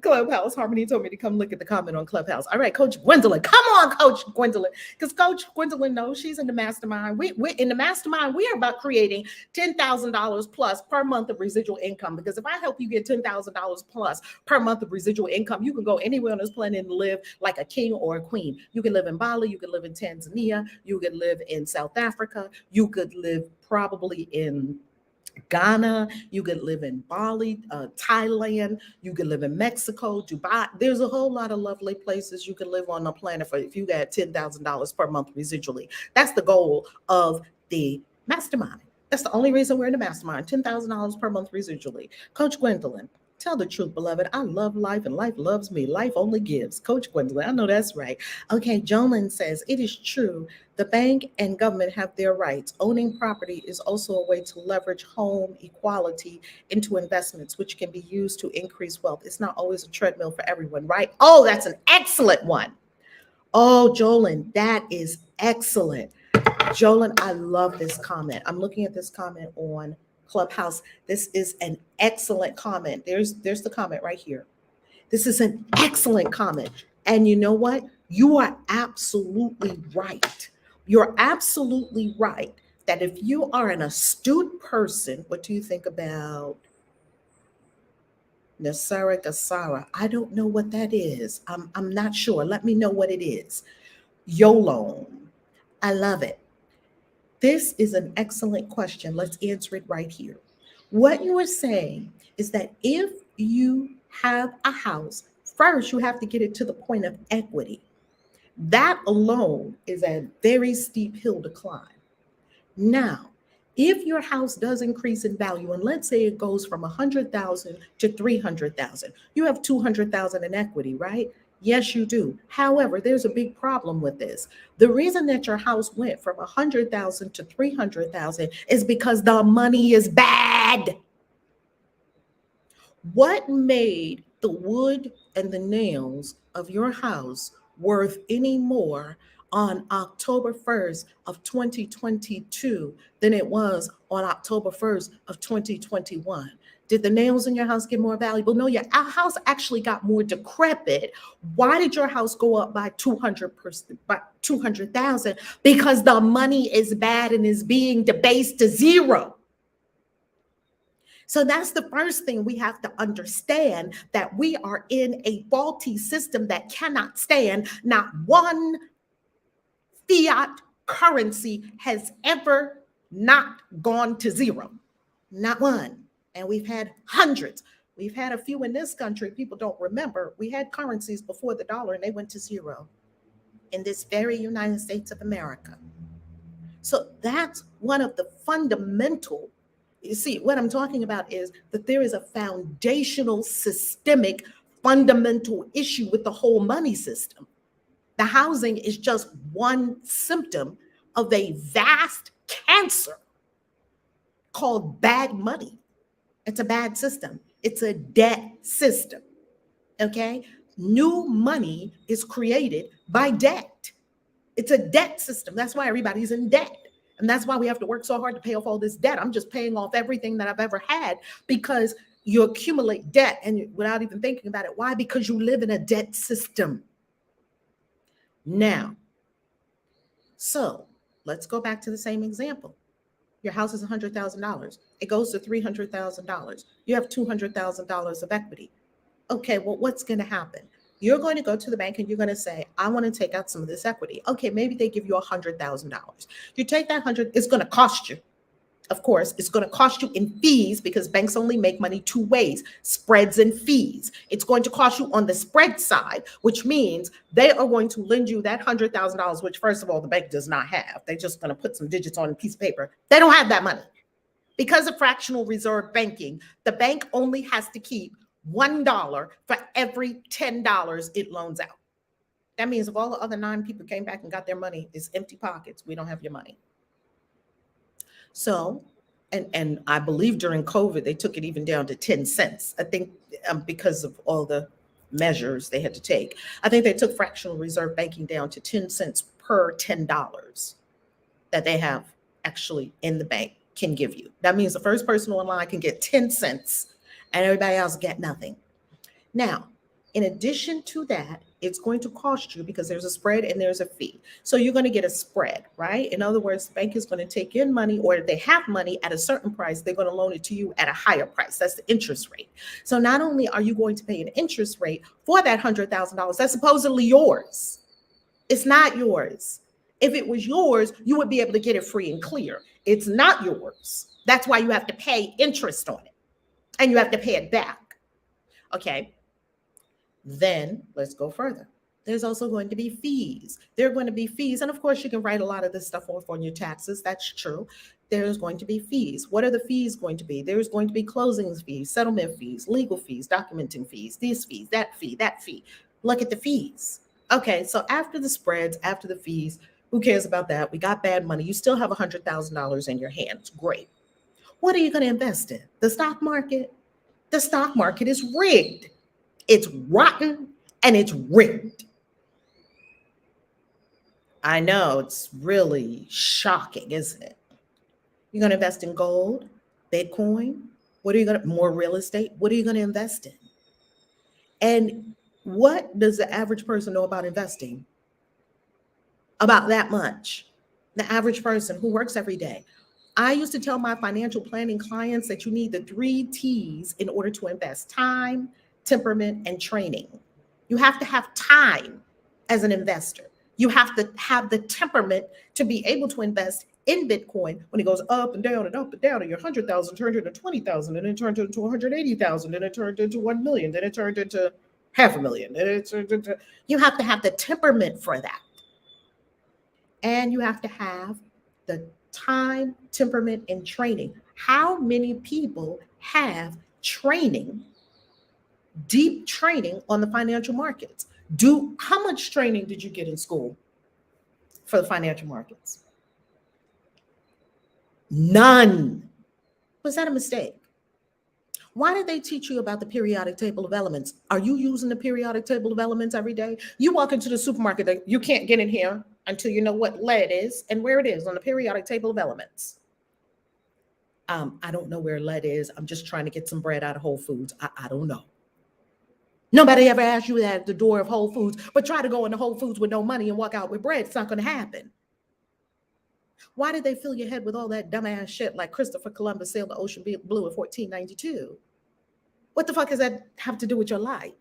Clubhouse. Harmony told me to come look at the comment on Clubhouse. All right, Coach Gwendolyn. Come on, Coach Gwendolyn. Because Coach Gwendolyn knows she's in the mastermind. We're in the mastermind. We are about creating $10,000 plus per month of residual income. Because if I help you get $10,000 plus per month of residual income, you can go anywhere on this planet and live like a king or a queen. You can live in Bali. You can live in Tanzania. You can live in South Africa. You could live probably in Ghana. You could live in Bali, Thailand. You could live in Mexico, Dubai. There's a whole lot of lovely places you can live on the planet for if you got $10,000 per month residually. That's the goal of the mastermind. That's the only reason we're in the mastermind. $10,000 per month residually. Coach Gwendolyn, tell the truth, beloved. I love life and life loves me. Life only gives. Coach Gwendolyn, I know that's right. Okay, Jolyn says, it is true. The bank and government have their rights. Owning property is also a way to leverage home equality into investments, which can be used to increase wealth. It's not always a treadmill for everyone, right? Oh, that's an excellent one. Oh, Jolyn, that is excellent. Jolyn, I love this comment. I'm looking at this comment on Clubhouse. This is an excellent comment. There's the comment right here. This is an excellent comment. And you know what? You are absolutely right. You're absolutely right that if you are an astute person, what do you think about Nasara Gasara? I don't know what that is. I'm not sure. Let me know what it is. YOLO. I love it. This is an excellent question. Let's answer it right here. What you are saying is that if you have a house, first you have to get it to the point of equity. That alone is a very steep hill to climb. Now, if your house does increase in value, and let's say it goes from 100,000 to 300,000, you have 200,000 in equity, right? Yes, you do. However, there's a big problem with this. The reason that your house went from 100,000 to 300,000 is because the money is bad. What made the wood and the nails of your house worth any more on October 1st of 2022 than it was on October 1st of 2021? Did the nails in your house get more valuable? No, your house actually got more decrepit. Why did your house go up by 200%, by 200,000? Because the money is bad and is being debased to zero. So that's the first thing we have to understand, that we are in a faulty system that cannot stand. Not one fiat currency has ever not gone to zero. Not one. And we've had hundreds. We've had a few in this country. People don't remember. We had currencies before the dollar and they went to zero in this very United States of America. So that's one of the fundamental. You see, what I'm talking about is that there is a foundational, systemic, fundamental issue with the whole money system. The housing is just one symptom of a vast cancer called bad money. It's a bad system. It's a debt system. Okay? New money is created by debt. It's a debt system. That's why everybody's in debt. And that's why we have to work so hard to pay off all this debt. I'm just paying off everything that I've ever had, because you accumulate debt and without even thinking about it. Why? Because you live in a debt system. Now, so let's go back to the same example. Your house is $100,000. It goes to $300,000. You have $200,000 of equity. Okay, well, what's going to happen? You're going to go to the bank and you're going to say, I want to take out some of this equity. Okay, maybe they give you $100,000. You take that 100, it's going to cost you. Of course, it's going to cost you in fees, because banks only make money two ways: spreads and fees. It's going to cost you on the spread side, which means they are going to lend you that $100,000, which, first of all, the bank does not have. They're just going to put some digits on a piece of paper. They don't have that money. Because of fractional reserve banking, the bank only has to keep $1 for every $10 it loans out. That means if all the other 9 people came back and got their money, it's empty pockets. We don't have your money. So, and I believe during COVID, they took it even down to 10 cents. I think because of all the measures they had to take, I think they took fractional reserve banking down to 10 cents per $10 that they have actually in the bank can give you. That means the first person online can get 10 cents and everybody else get nothing. Now, in addition to that, it's going to cost you, because there's a spread and there's a fee. So you're going to get a spread, right? In other words, the bank is going to take in money, or if they have money at a certain price, they're going to loan it to you at a higher price. That's the interest rate. So not only are you going to pay an interest rate for that $100,000 that's supposedly yours, it's not yours. If it was yours, you would be able to get it free and clear. It's not yours. That's why you have to pay interest on it, and you have to pay it back. Okay. Then let's go further. There's also going to be fees. There are going to be fees. And of course, you can write a lot of this stuff off on your taxes. That's true. There's going to be fees. What are the fees going to be? There's going to be closing fees, settlement fees, legal fees, documenting fees, these fees, that fee, that fee. Look at the fees. Okay, so after the spreads, after the fees, who cares about that? We got bad money. You still have $100,000 in your hands. Great. What are you going to invest in? The stock market? The stock market is rigged. It's rotten and it's rigged. I know, it's really shocking, isn't it? You're going to invest in gold, Bitcoin. What are you going to, more real estate? What are you going to invest in? And what does the average person know about investing? About that much. The average person who works every day. I used to tell my financial planning clients that you need the 3 T's in order to invest: time, temperament, and training. You have to have time as an investor. You have to have the temperament to be able to invest in Bitcoin when it goes up and down and up and down, and your 100,000 turned into 20,000, and it turned into 180,000, and it turned into 1 million, then it turned into half a million. And it turned into, you have to have the temperament for that. And you have to have the time, temperament, and training. How many people have training, deep training on the financial markets? How much training did you get in school for the financial markets? None. Was that a mistake? Why did they teach you about the periodic table of elements? Are you using the periodic table of elements every day? You walk into the supermarket, you can't get in here until you know what lead is and where it is on the periodic table of elements. I don't know where lead is. I'm just trying to get some bread out of Whole Foods. I don't know. Nobody ever asked you that at the door of Whole Foods, but try to go into Whole Foods with no money and walk out with bread. It's not going to happen. Why did they fill your head with all that dumbass shit like Christopher Columbus sailed the ocean blue in 1492? What the fuck does that have to do with your life?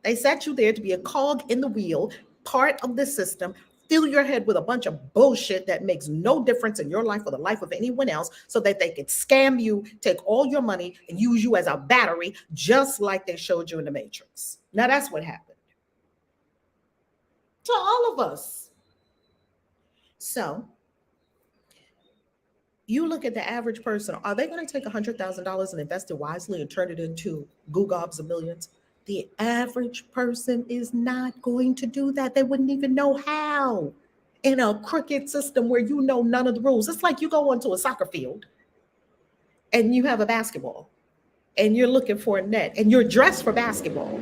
They set you there to be a cog in the wheel, part of the system, fill your head with a bunch of bullshit that makes no difference in your life or the life of anyone else so that they could scam you, take all your money, and use you as a battery, just like they showed you in the Matrix. Now, that's what happened to all of us. So, you look at the average person, are they going to take $100,000 and invest it wisely and turn it into gobs of millions? The average person is not going to do that. They wouldn't even know how in a crooked system where you know none of the rules. It's like you go onto a soccer field and you have a basketball and you're looking for a net and you're dressed for basketball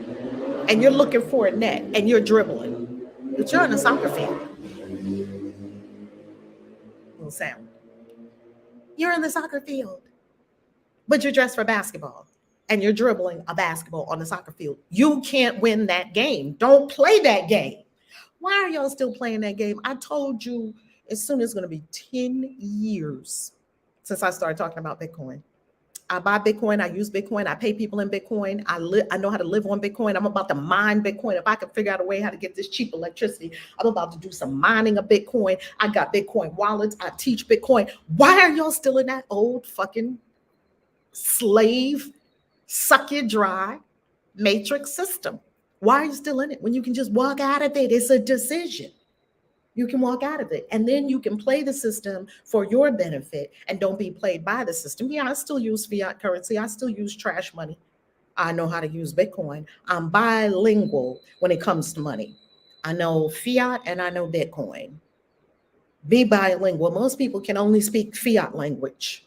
and you're looking for a net and you're dribbling. But you're in a soccer field. Little sound. You're in the soccer field, but you're dressed for basketball and you're dribbling a basketball on the soccer field. You can't win that game. Don't play that game. Why are y'all still playing that game? I told you as soon as it's going to be 10 years since I started talking about Bitcoin. I buy Bitcoin. I use Bitcoin. I pay people in Bitcoin. I know how to live on Bitcoin. I'm about to mine Bitcoin. If I can figure out a way how to get this cheap electricity, I'm about to do some mining of Bitcoin. I got Bitcoin wallets. I teach Bitcoin. Why are y'all still in that old fucking slave, suck you dry matrix system? Why are you still in it when you can just walk out of it? It's a decision. You can walk out of it and then you can play the system for your benefit and don't be played by the system. Yeah, I still use fiat currency. I still use trash money. I know how to use Bitcoin. I'm bilingual when it comes to money. I know fiat and I know Bitcoin. Be bilingual. Most people can only speak fiat language.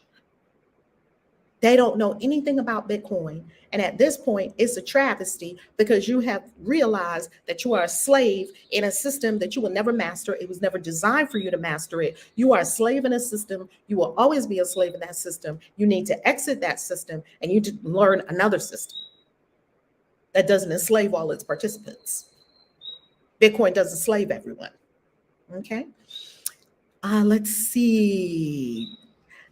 They don't know anything about Bitcoin. And at this point, it's a travesty because you have realized that you are a slave in a system that you will never master. It was never designed for you to master it. You are a slave in a system. You will always be a slave in that system. You need to exit that system and you need to learn another system that doesn't enslave all its participants. Bitcoin doesn't slave everyone. Okay. Let's see.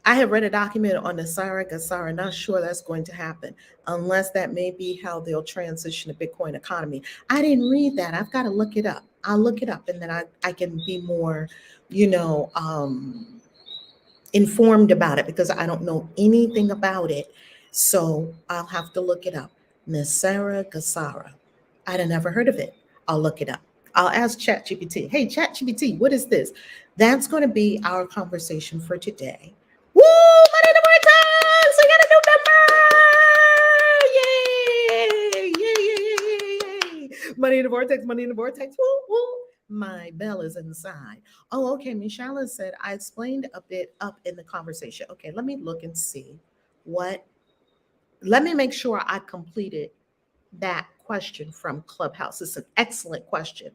I have read a document on the Gasara, not sure that's going to happen unless that may be how they'll transition the Bitcoin economy. I didn't read that. I've got to look it up. I'll look it up and then I can be more, informed about it because I don't know anything about it. So I'll have to look it up. Nasara Gasara. I'd have never heard of it. I'll look it up. I'll ask ChatGPT. Hey, ChatGPT, what is this? That's going to be our conversation for today. Woo! Money in the vortex! We got a new number! Yay! Yay! Yay! Yay! Yay! Yay! Money in the vortex! Money in the vortex! Woo! Woo! My bell is inside. Oh, okay. Michelle said I explained a bit up in the conversation. Okay, let me look and see what. Let me make sure I completed that question from Clubhouse. It's an excellent question.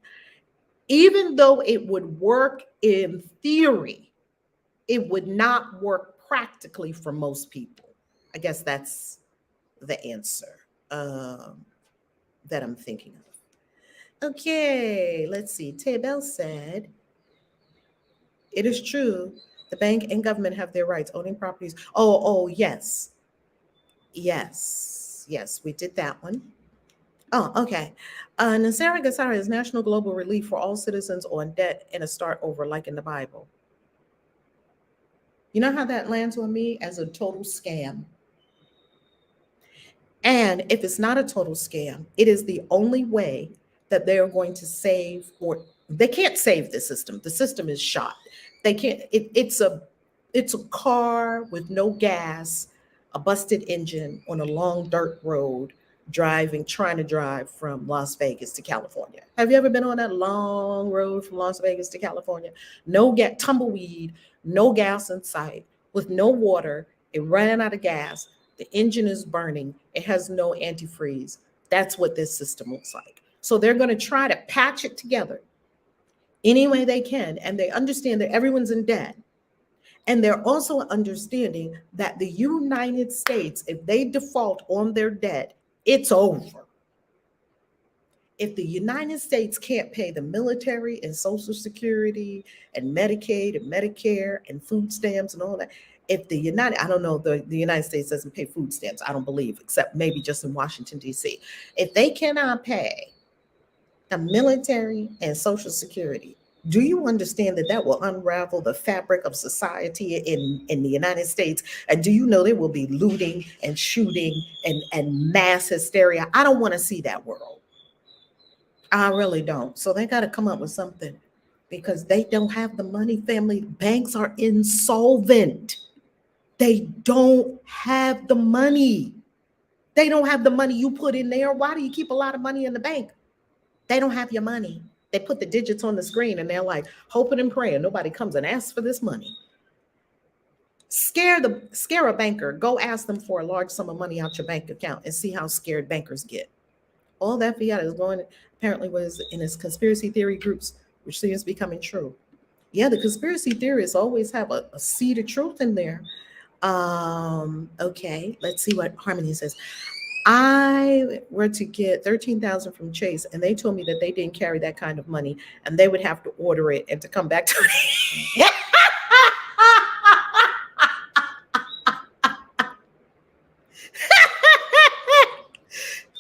Even though it would work in theory, it would not work practically for most people. I guess that's the answer that I'm thinking of. Okay, let's see. Taybell said, it is true. The bank and government have their rights. Owning properties. Oh, yes. Yes, we did that one. Oh, okay. Nasara Gasara is national global relief for all citizens on debt and a start over like in the Bible. You know how that lands on me? As a total scam. And if it's not a total scam, it is the only way that they're going to save, or they can't save the system. The system is shot. They can't, it's a car with no gas, a busted engine on a long dirt road trying to drive from Las Vegas to California. Have you ever been on that long road from Las Vegas to California? No gas, tumbleweed, no gas in sight, with no water. It ran out of gas. The engine is burning. It has no antifreeze. That's what this system looks like. So they're going to try to patch it together any way they can. And they understand that everyone's in debt. And they're also understanding that the United States, if they default on their debt, it's over. If the United States can't pay the military and Social Security and Medicaid and Medicare and food stamps and all that, if the I don't know, the United States doesn't pay food stamps, I don't believe, except maybe just in Washington, D.C. If they cannot pay the military and Social Security, do you understand that that will unravel the fabric of society in the United States? And do you know there will be looting and shooting and mass hysteria? I don't want to see that world. I really don't. So they got to come up with something because they don't have the money, family. Banks are insolvent. They don't have the money. They don't have the money you put in there. Why do you keep a lot of money in the bank? They don't have your money. They put the digits on the screen and they're like hoping and praying nobody comes and asks for this money. Scare a banker. Go ask them for a large sum of money out your bank account and see how scared bankers get. All that fiat is going, apparently was in his conspiracy theory groups, which seems becoming true. Yeah, the conspiracy theorists always have a seed of truth in there. Okay, let's see what Harmony says. I were to get 13,000 from Chase, and they told me that they didn't carry that kind of money, and they would have to order it and to come back to me.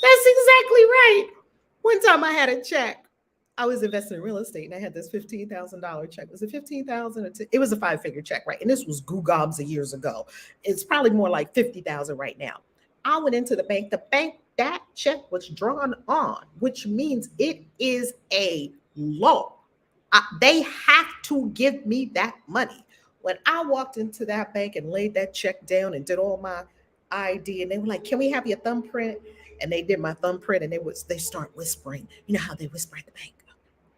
That's exactly right. One time I had a check. I was investing in real estate, and I had this $15,000 check. Was it 15,000? It was a 5-figure check, right? And this was goo gobs of years ago. It's probably more like 50,000 right now. I went into the bank. That check was drawn on, which means it is a law. They have to give me that money. When I walked into that bank and laid that check down and did all my ID, and they were like, "Can we have your thumbprint?" And they did my thumbprint, and they start whispering. You know how they whisper at the bank?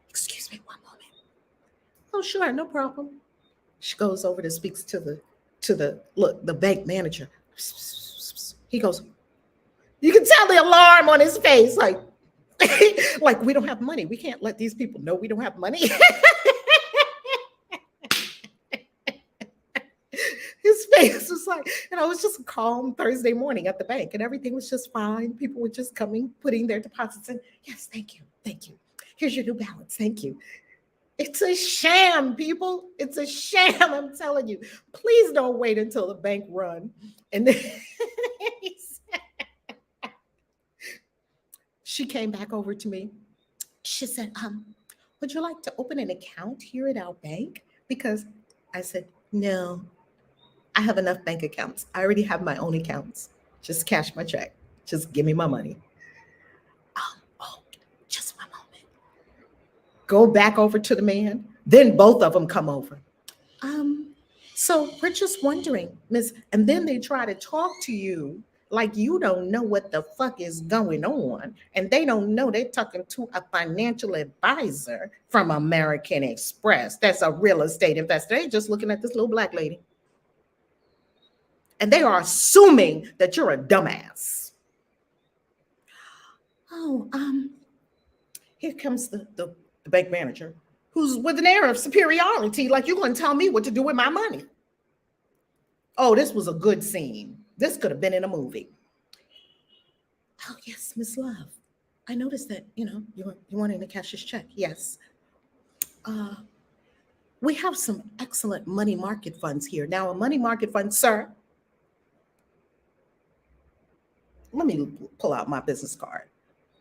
"Excuse me, one moment." "Oh, sure, no problem." She goes over to speaks to the bank manager. He goes, you can tell the alarm on his face, like, like we don't have money. We can't let these people know we don't have money. His face was like, and I was just a calm Thursday morning at the bank, and everything was just fine. People were just coming, putting their deposits in. "Yes, thank you, thank you. Here's your new balance, thank you." It's a sham, people. It's a sham. I'm telling you. Please don't wait until the bank run. And then she came back over to me. She said, would you like to open an account here at our bank? Because I said, no, I have enough bank accounts. I already have my own accounts. Just cash my check. Just give me my money. Oh, just one moment. Go back over to the man. Then both of them come over. So we're just wondering, Miss, and then they try to talk to you like you don't know what the fuck is going on. And they don't know they're talking to a financial advisor from American Express. That's a real estate investor. They're just looking at this little black lady. And they are assuming that you're a dumbass. Oh, here comes the bank manager, who's with an air of superiority, like you're going to tell me what to do with my money. Oh, this was a good scene. This could have been in a movie. Oh, yes, Miss Love. I noticed that, you wanted to cash this check. Yes. We have some excellent money market funds here. Now, a money market fund, sir. Let me pull out my business card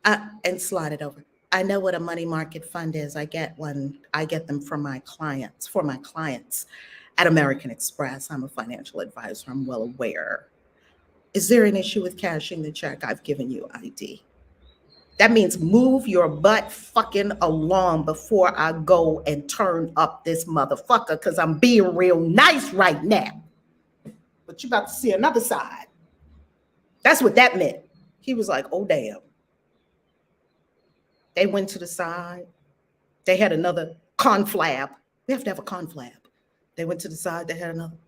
and slide it over. I know what a money market fund is. I get them for my clients at American Express. I'm a financial advisor. I'm well aware. Is there an issue with cashing the check? I've given you ID. That means move your butt fucking along before I go and turn up this motherfucker, because I'm being real nice right now. But you're about to see another side. That's what that meant. He was like, oh, damn. They went to the side. They had another conflab. We have to have a conflab. They went to the side. They had another.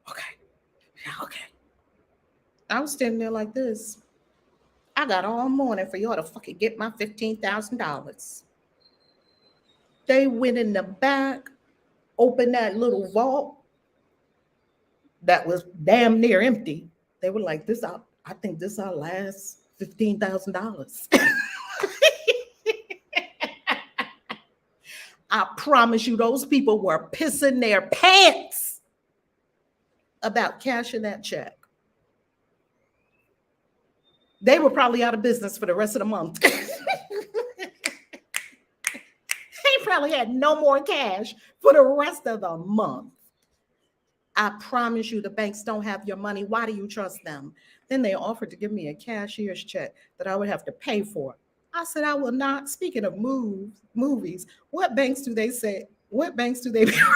Okay. Yeah, okay. I was standing there like this. I got all morning for y'all to fucking get my $15,000. They went in the back, opened that little vault that was damn near empty. They were like, I think this our last $15,000. I promise you, those people were pissing their pants about cashing that check. They were probably out of business for the rest of the month. They probably had no more cash for the rest of the month. I promise you, the banks don't have your money. Why do you trust them? Then they offered to give me a cashier's check that I would have to pay for. I said, I will not. Speaking of movies, what banks do they say? What banks do they be robbing?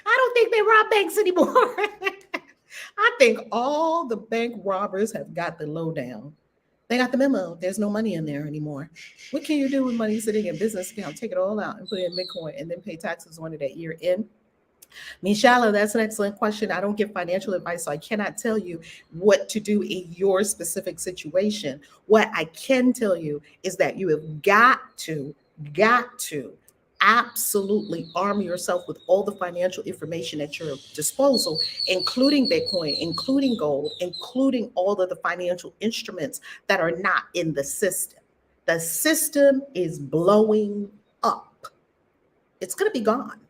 I don't think they rob banks anymore. I think all the bank robbers have got the lowdown. They got the memo. There's no money in there anymore. What can you do with money sitting in business account? Take it all out and put it in Bitcoin and then pay taxes on it at year end. Mishala, that's an excellent question. I don't give financial advice, so I cannot tell you what to do in your specific situation. What I can tell you is that you have got to absolutely arm yourself with all the financial information at your disposal, including Bitcoin, including gold, including all of the financial instruments that are not in the system. The system is blowing up. It's going to be gone.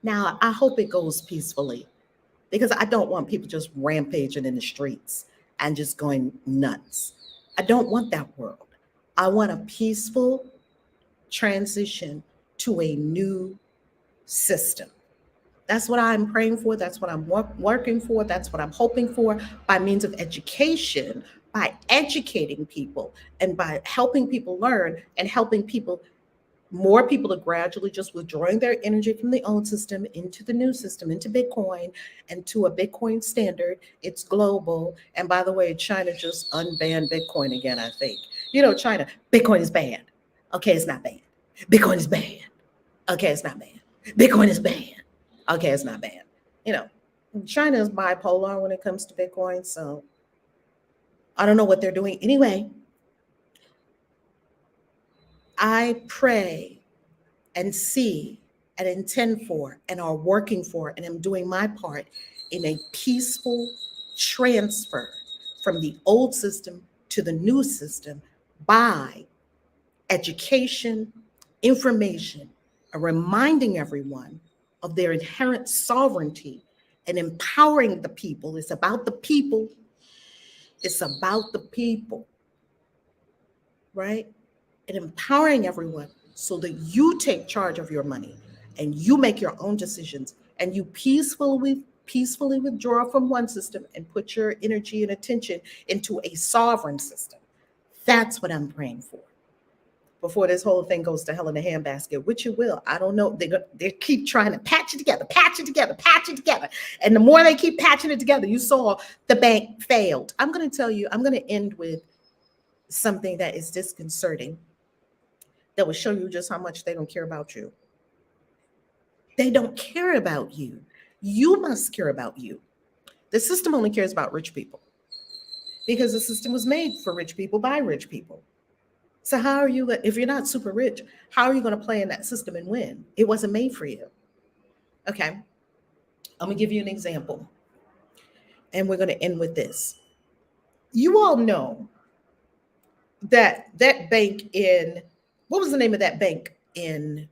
Now, I hope it goes peacefully, because I don't want people just rampaging in the streets and just going nuts. I don't want that world. I want a peaceful transition to a new system. That's what I'm praying for. That's what I'm working for. That's what I'm hoping for, by means of education, by educating people, and by helping people learn, and helping more people are gradually just withdrawing their energy from the old system into the new system, into Bitcoin, and to a Bitcoin standard. It's global. And by the way, China just unbanned Bitcoin again, I think. China, Bitcoin is banned. Okay, it's not banned. Bitcoin is banned. Okay, it's not banned. Bitcoin is banned. Okay, it's not banned. China is bipolar when it comes to Bitcoin. So I don't know what they're doing. Anyway, I pray and see and intend for and are working for and am doing my part in a peaceful transfer from the old system to the new system by education, information, and reminding everyone of their inherent sovereignty and empowering the people. It's about the people. It's about the people, right? And empowering everyone so that you take charge of your money and you make your own decisions, and you peacefully withdraw from one system and put your energy and attention into a sovereign system. That's what I'm praying for, before this whole thing goes to hell in a handbasket, which it will. I don't know. They keep trying to patch it together. And the more they keep patching it together, you saw the bank failed. I'm going to tell you, I'm going to end with something that is disconcerting, that will show you just how much they don't care about you. They don't care about you. You must care about you. The system only cares about rich people, because the system was made for rich people by rich people. So how are you, if you're not super rich, how are you going to play in that system and win? It wasn't made for you. Okay. I'm going to give you an example, and we're going to end with this. You all know that bank what was the name of that bank in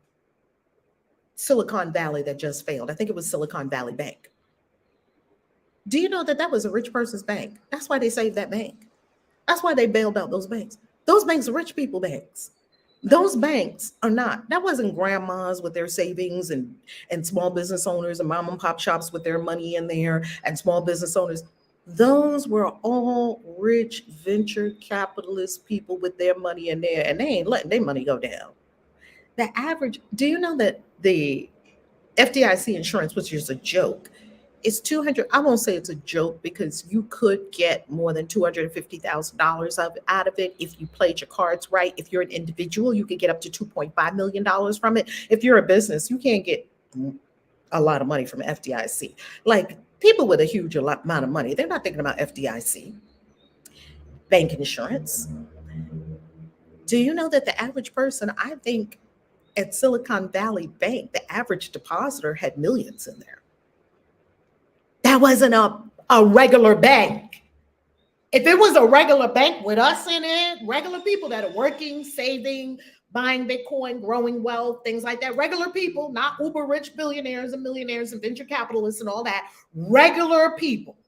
Silicon Valley that just failed? I think it was Silicon Valley Bank. Do you know that was a rich person's bank? That's why they saved that bank. That's why they bailed out those banks. Those banks are rich people banks. Those banks are not. That wasn't grandmas with their savings and small business owners and mom and pop shops with their money in there and small business owners. Those were all rich venture capitalist people with their money in there, and they ain't letting their money go down. Do you know that the FDIC insurance, which is a joke, is 200. I won't say it's a joke because you could get more than $250,000 out of it if you played your cards right. If you're an individual, you could get up to $2.5 million from it. If you're a business, you can't get a lot of money from FDIC. Like people with a huge amount of money, they're not thinking about FDIC. Bank insurance. Do you know that the average person, I think at Silicon Valley Bank, the average depositor had millions in there? That wasn't a regular bank. If it was a regular bank with us in it, regular people that are working, saving, buying Bitcoin, growing wealth, things like that, regular people, not uber rich billionaires and millionaires and venture capitalists and all that, regular people.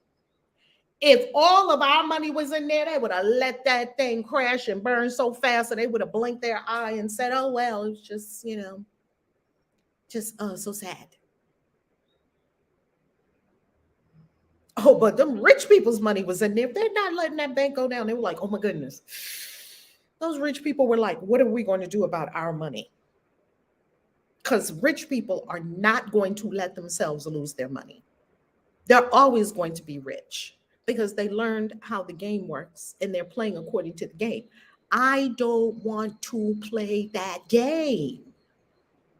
If all of our money was in there, they would have let that thing crash and burn so fast that they would have blinked their eye and said, oh, well, it's just, just so sad. Oh, but them rich people's money was in there. They're not letting that bank go down. They were like, oh my goodness. Those rich people were like, what are we going to do about our money? Because rich people are not going to let themselves lose their money. They're always going to be rich because they learned how the game works and they're playing according to the game. I don't want to play that game.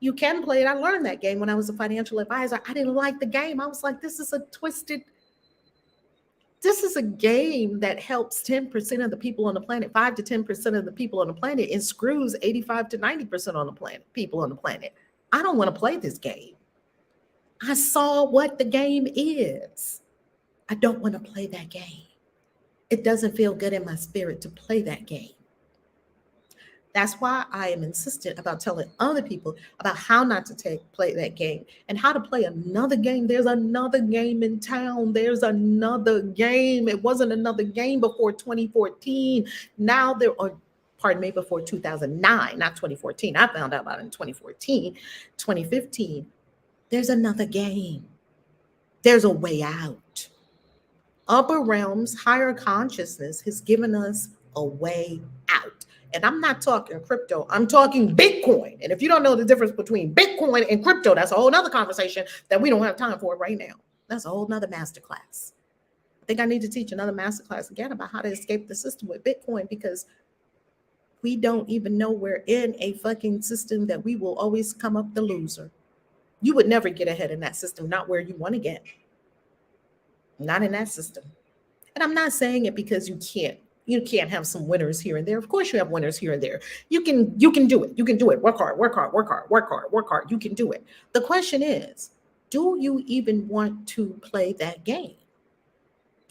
You can play it. I learned that game when I was a financial advisor. I didn't like the game. I was like, this is a game that helps 10% of the people on the planet, 5 to 10% of the people on the planet, and screws 85 to 90% on the planet, people on the planet. I don't want to play this game. I saw what the game is. I don't want to play that game. It doesn't feel good in my spirit to play that game. That's why I am insistent about telling other people about how not to play that game and how to play another game. There's another game in town. There's another game. It wasn't another game before 2014. Now there are, before 2009, not 2014. I found out about it in 2014, 2015. There's another game. There's a way out. Upper realms, higher consciousness has given us a way out. And I'm not talking crypto, I'm talking Bitcoin. And if you don't know the difference between Bitcoin and crypto, that's a whole nother conversation that we don't have time for right now. That's a whole nother masterclass. I think I need to teach another masterclass again about how to escape the system with Bitcoin, because we don't even know we're in a fucking system that we will always come up the loser. You would never get ahead in that system, not where you want to get. Not in that system. And I'm not saying it because you can't have some winners here and there. Of course you have winners here and there. You can do it. You can do it. Work hard, work hard, work hard, work hard, work hard. You can do it. The question is, do you even want to play that game?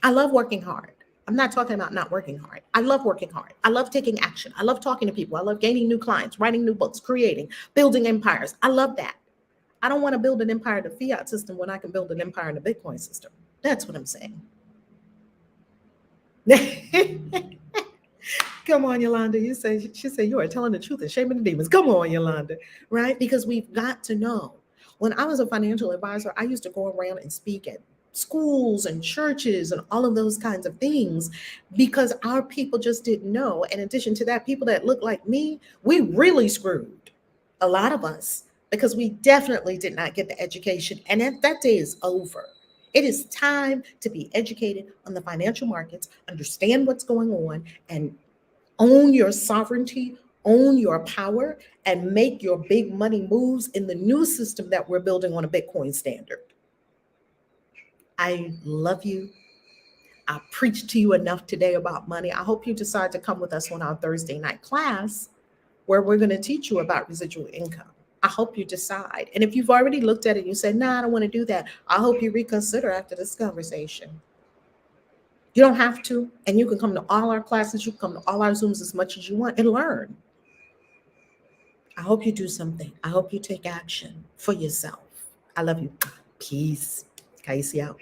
I love working hard. I'm not talking about not working hard. I love working hard. I love taking action. I love talking to people. I love gaining new clients, writing new books, creating, building empires. I love that. I don't want to build an empire in the fiat system when I can build an empire in the Bitcoin system. That's what I'm saying. Come on, Yolanda. She said you are telling the truth and shaming the demons. Come on, Yolanda. Right? Because we've got to know. When I was a financial advisor, I used to go around and speak at schools and churches and all of those kinds of things because our people just didn't know. In addition to that, people that look like me, we really screwed. A lot of us, because we definitely did not get the education. And that day is over. It is time to be educated on the financial markets, understand what's going on, and own your sovereignty, own your power, and make your big money moves in the new system that we're building on a Bitcoin standard. I love you. I preached to you enough today about money. I hope you decide to come with us on our Thursday night class where we're going to teach you about residual income. I hope you decide. And if you've already looked at it and you said, nah, I don't want to do that, I hope you reconsider after this conversation. You don't have to. And you can come to all our classes. You can come to all our Zooms as much as you want and learn. I hope you do something. I hope you take action for yourself. I love you. Peace. KAISI out.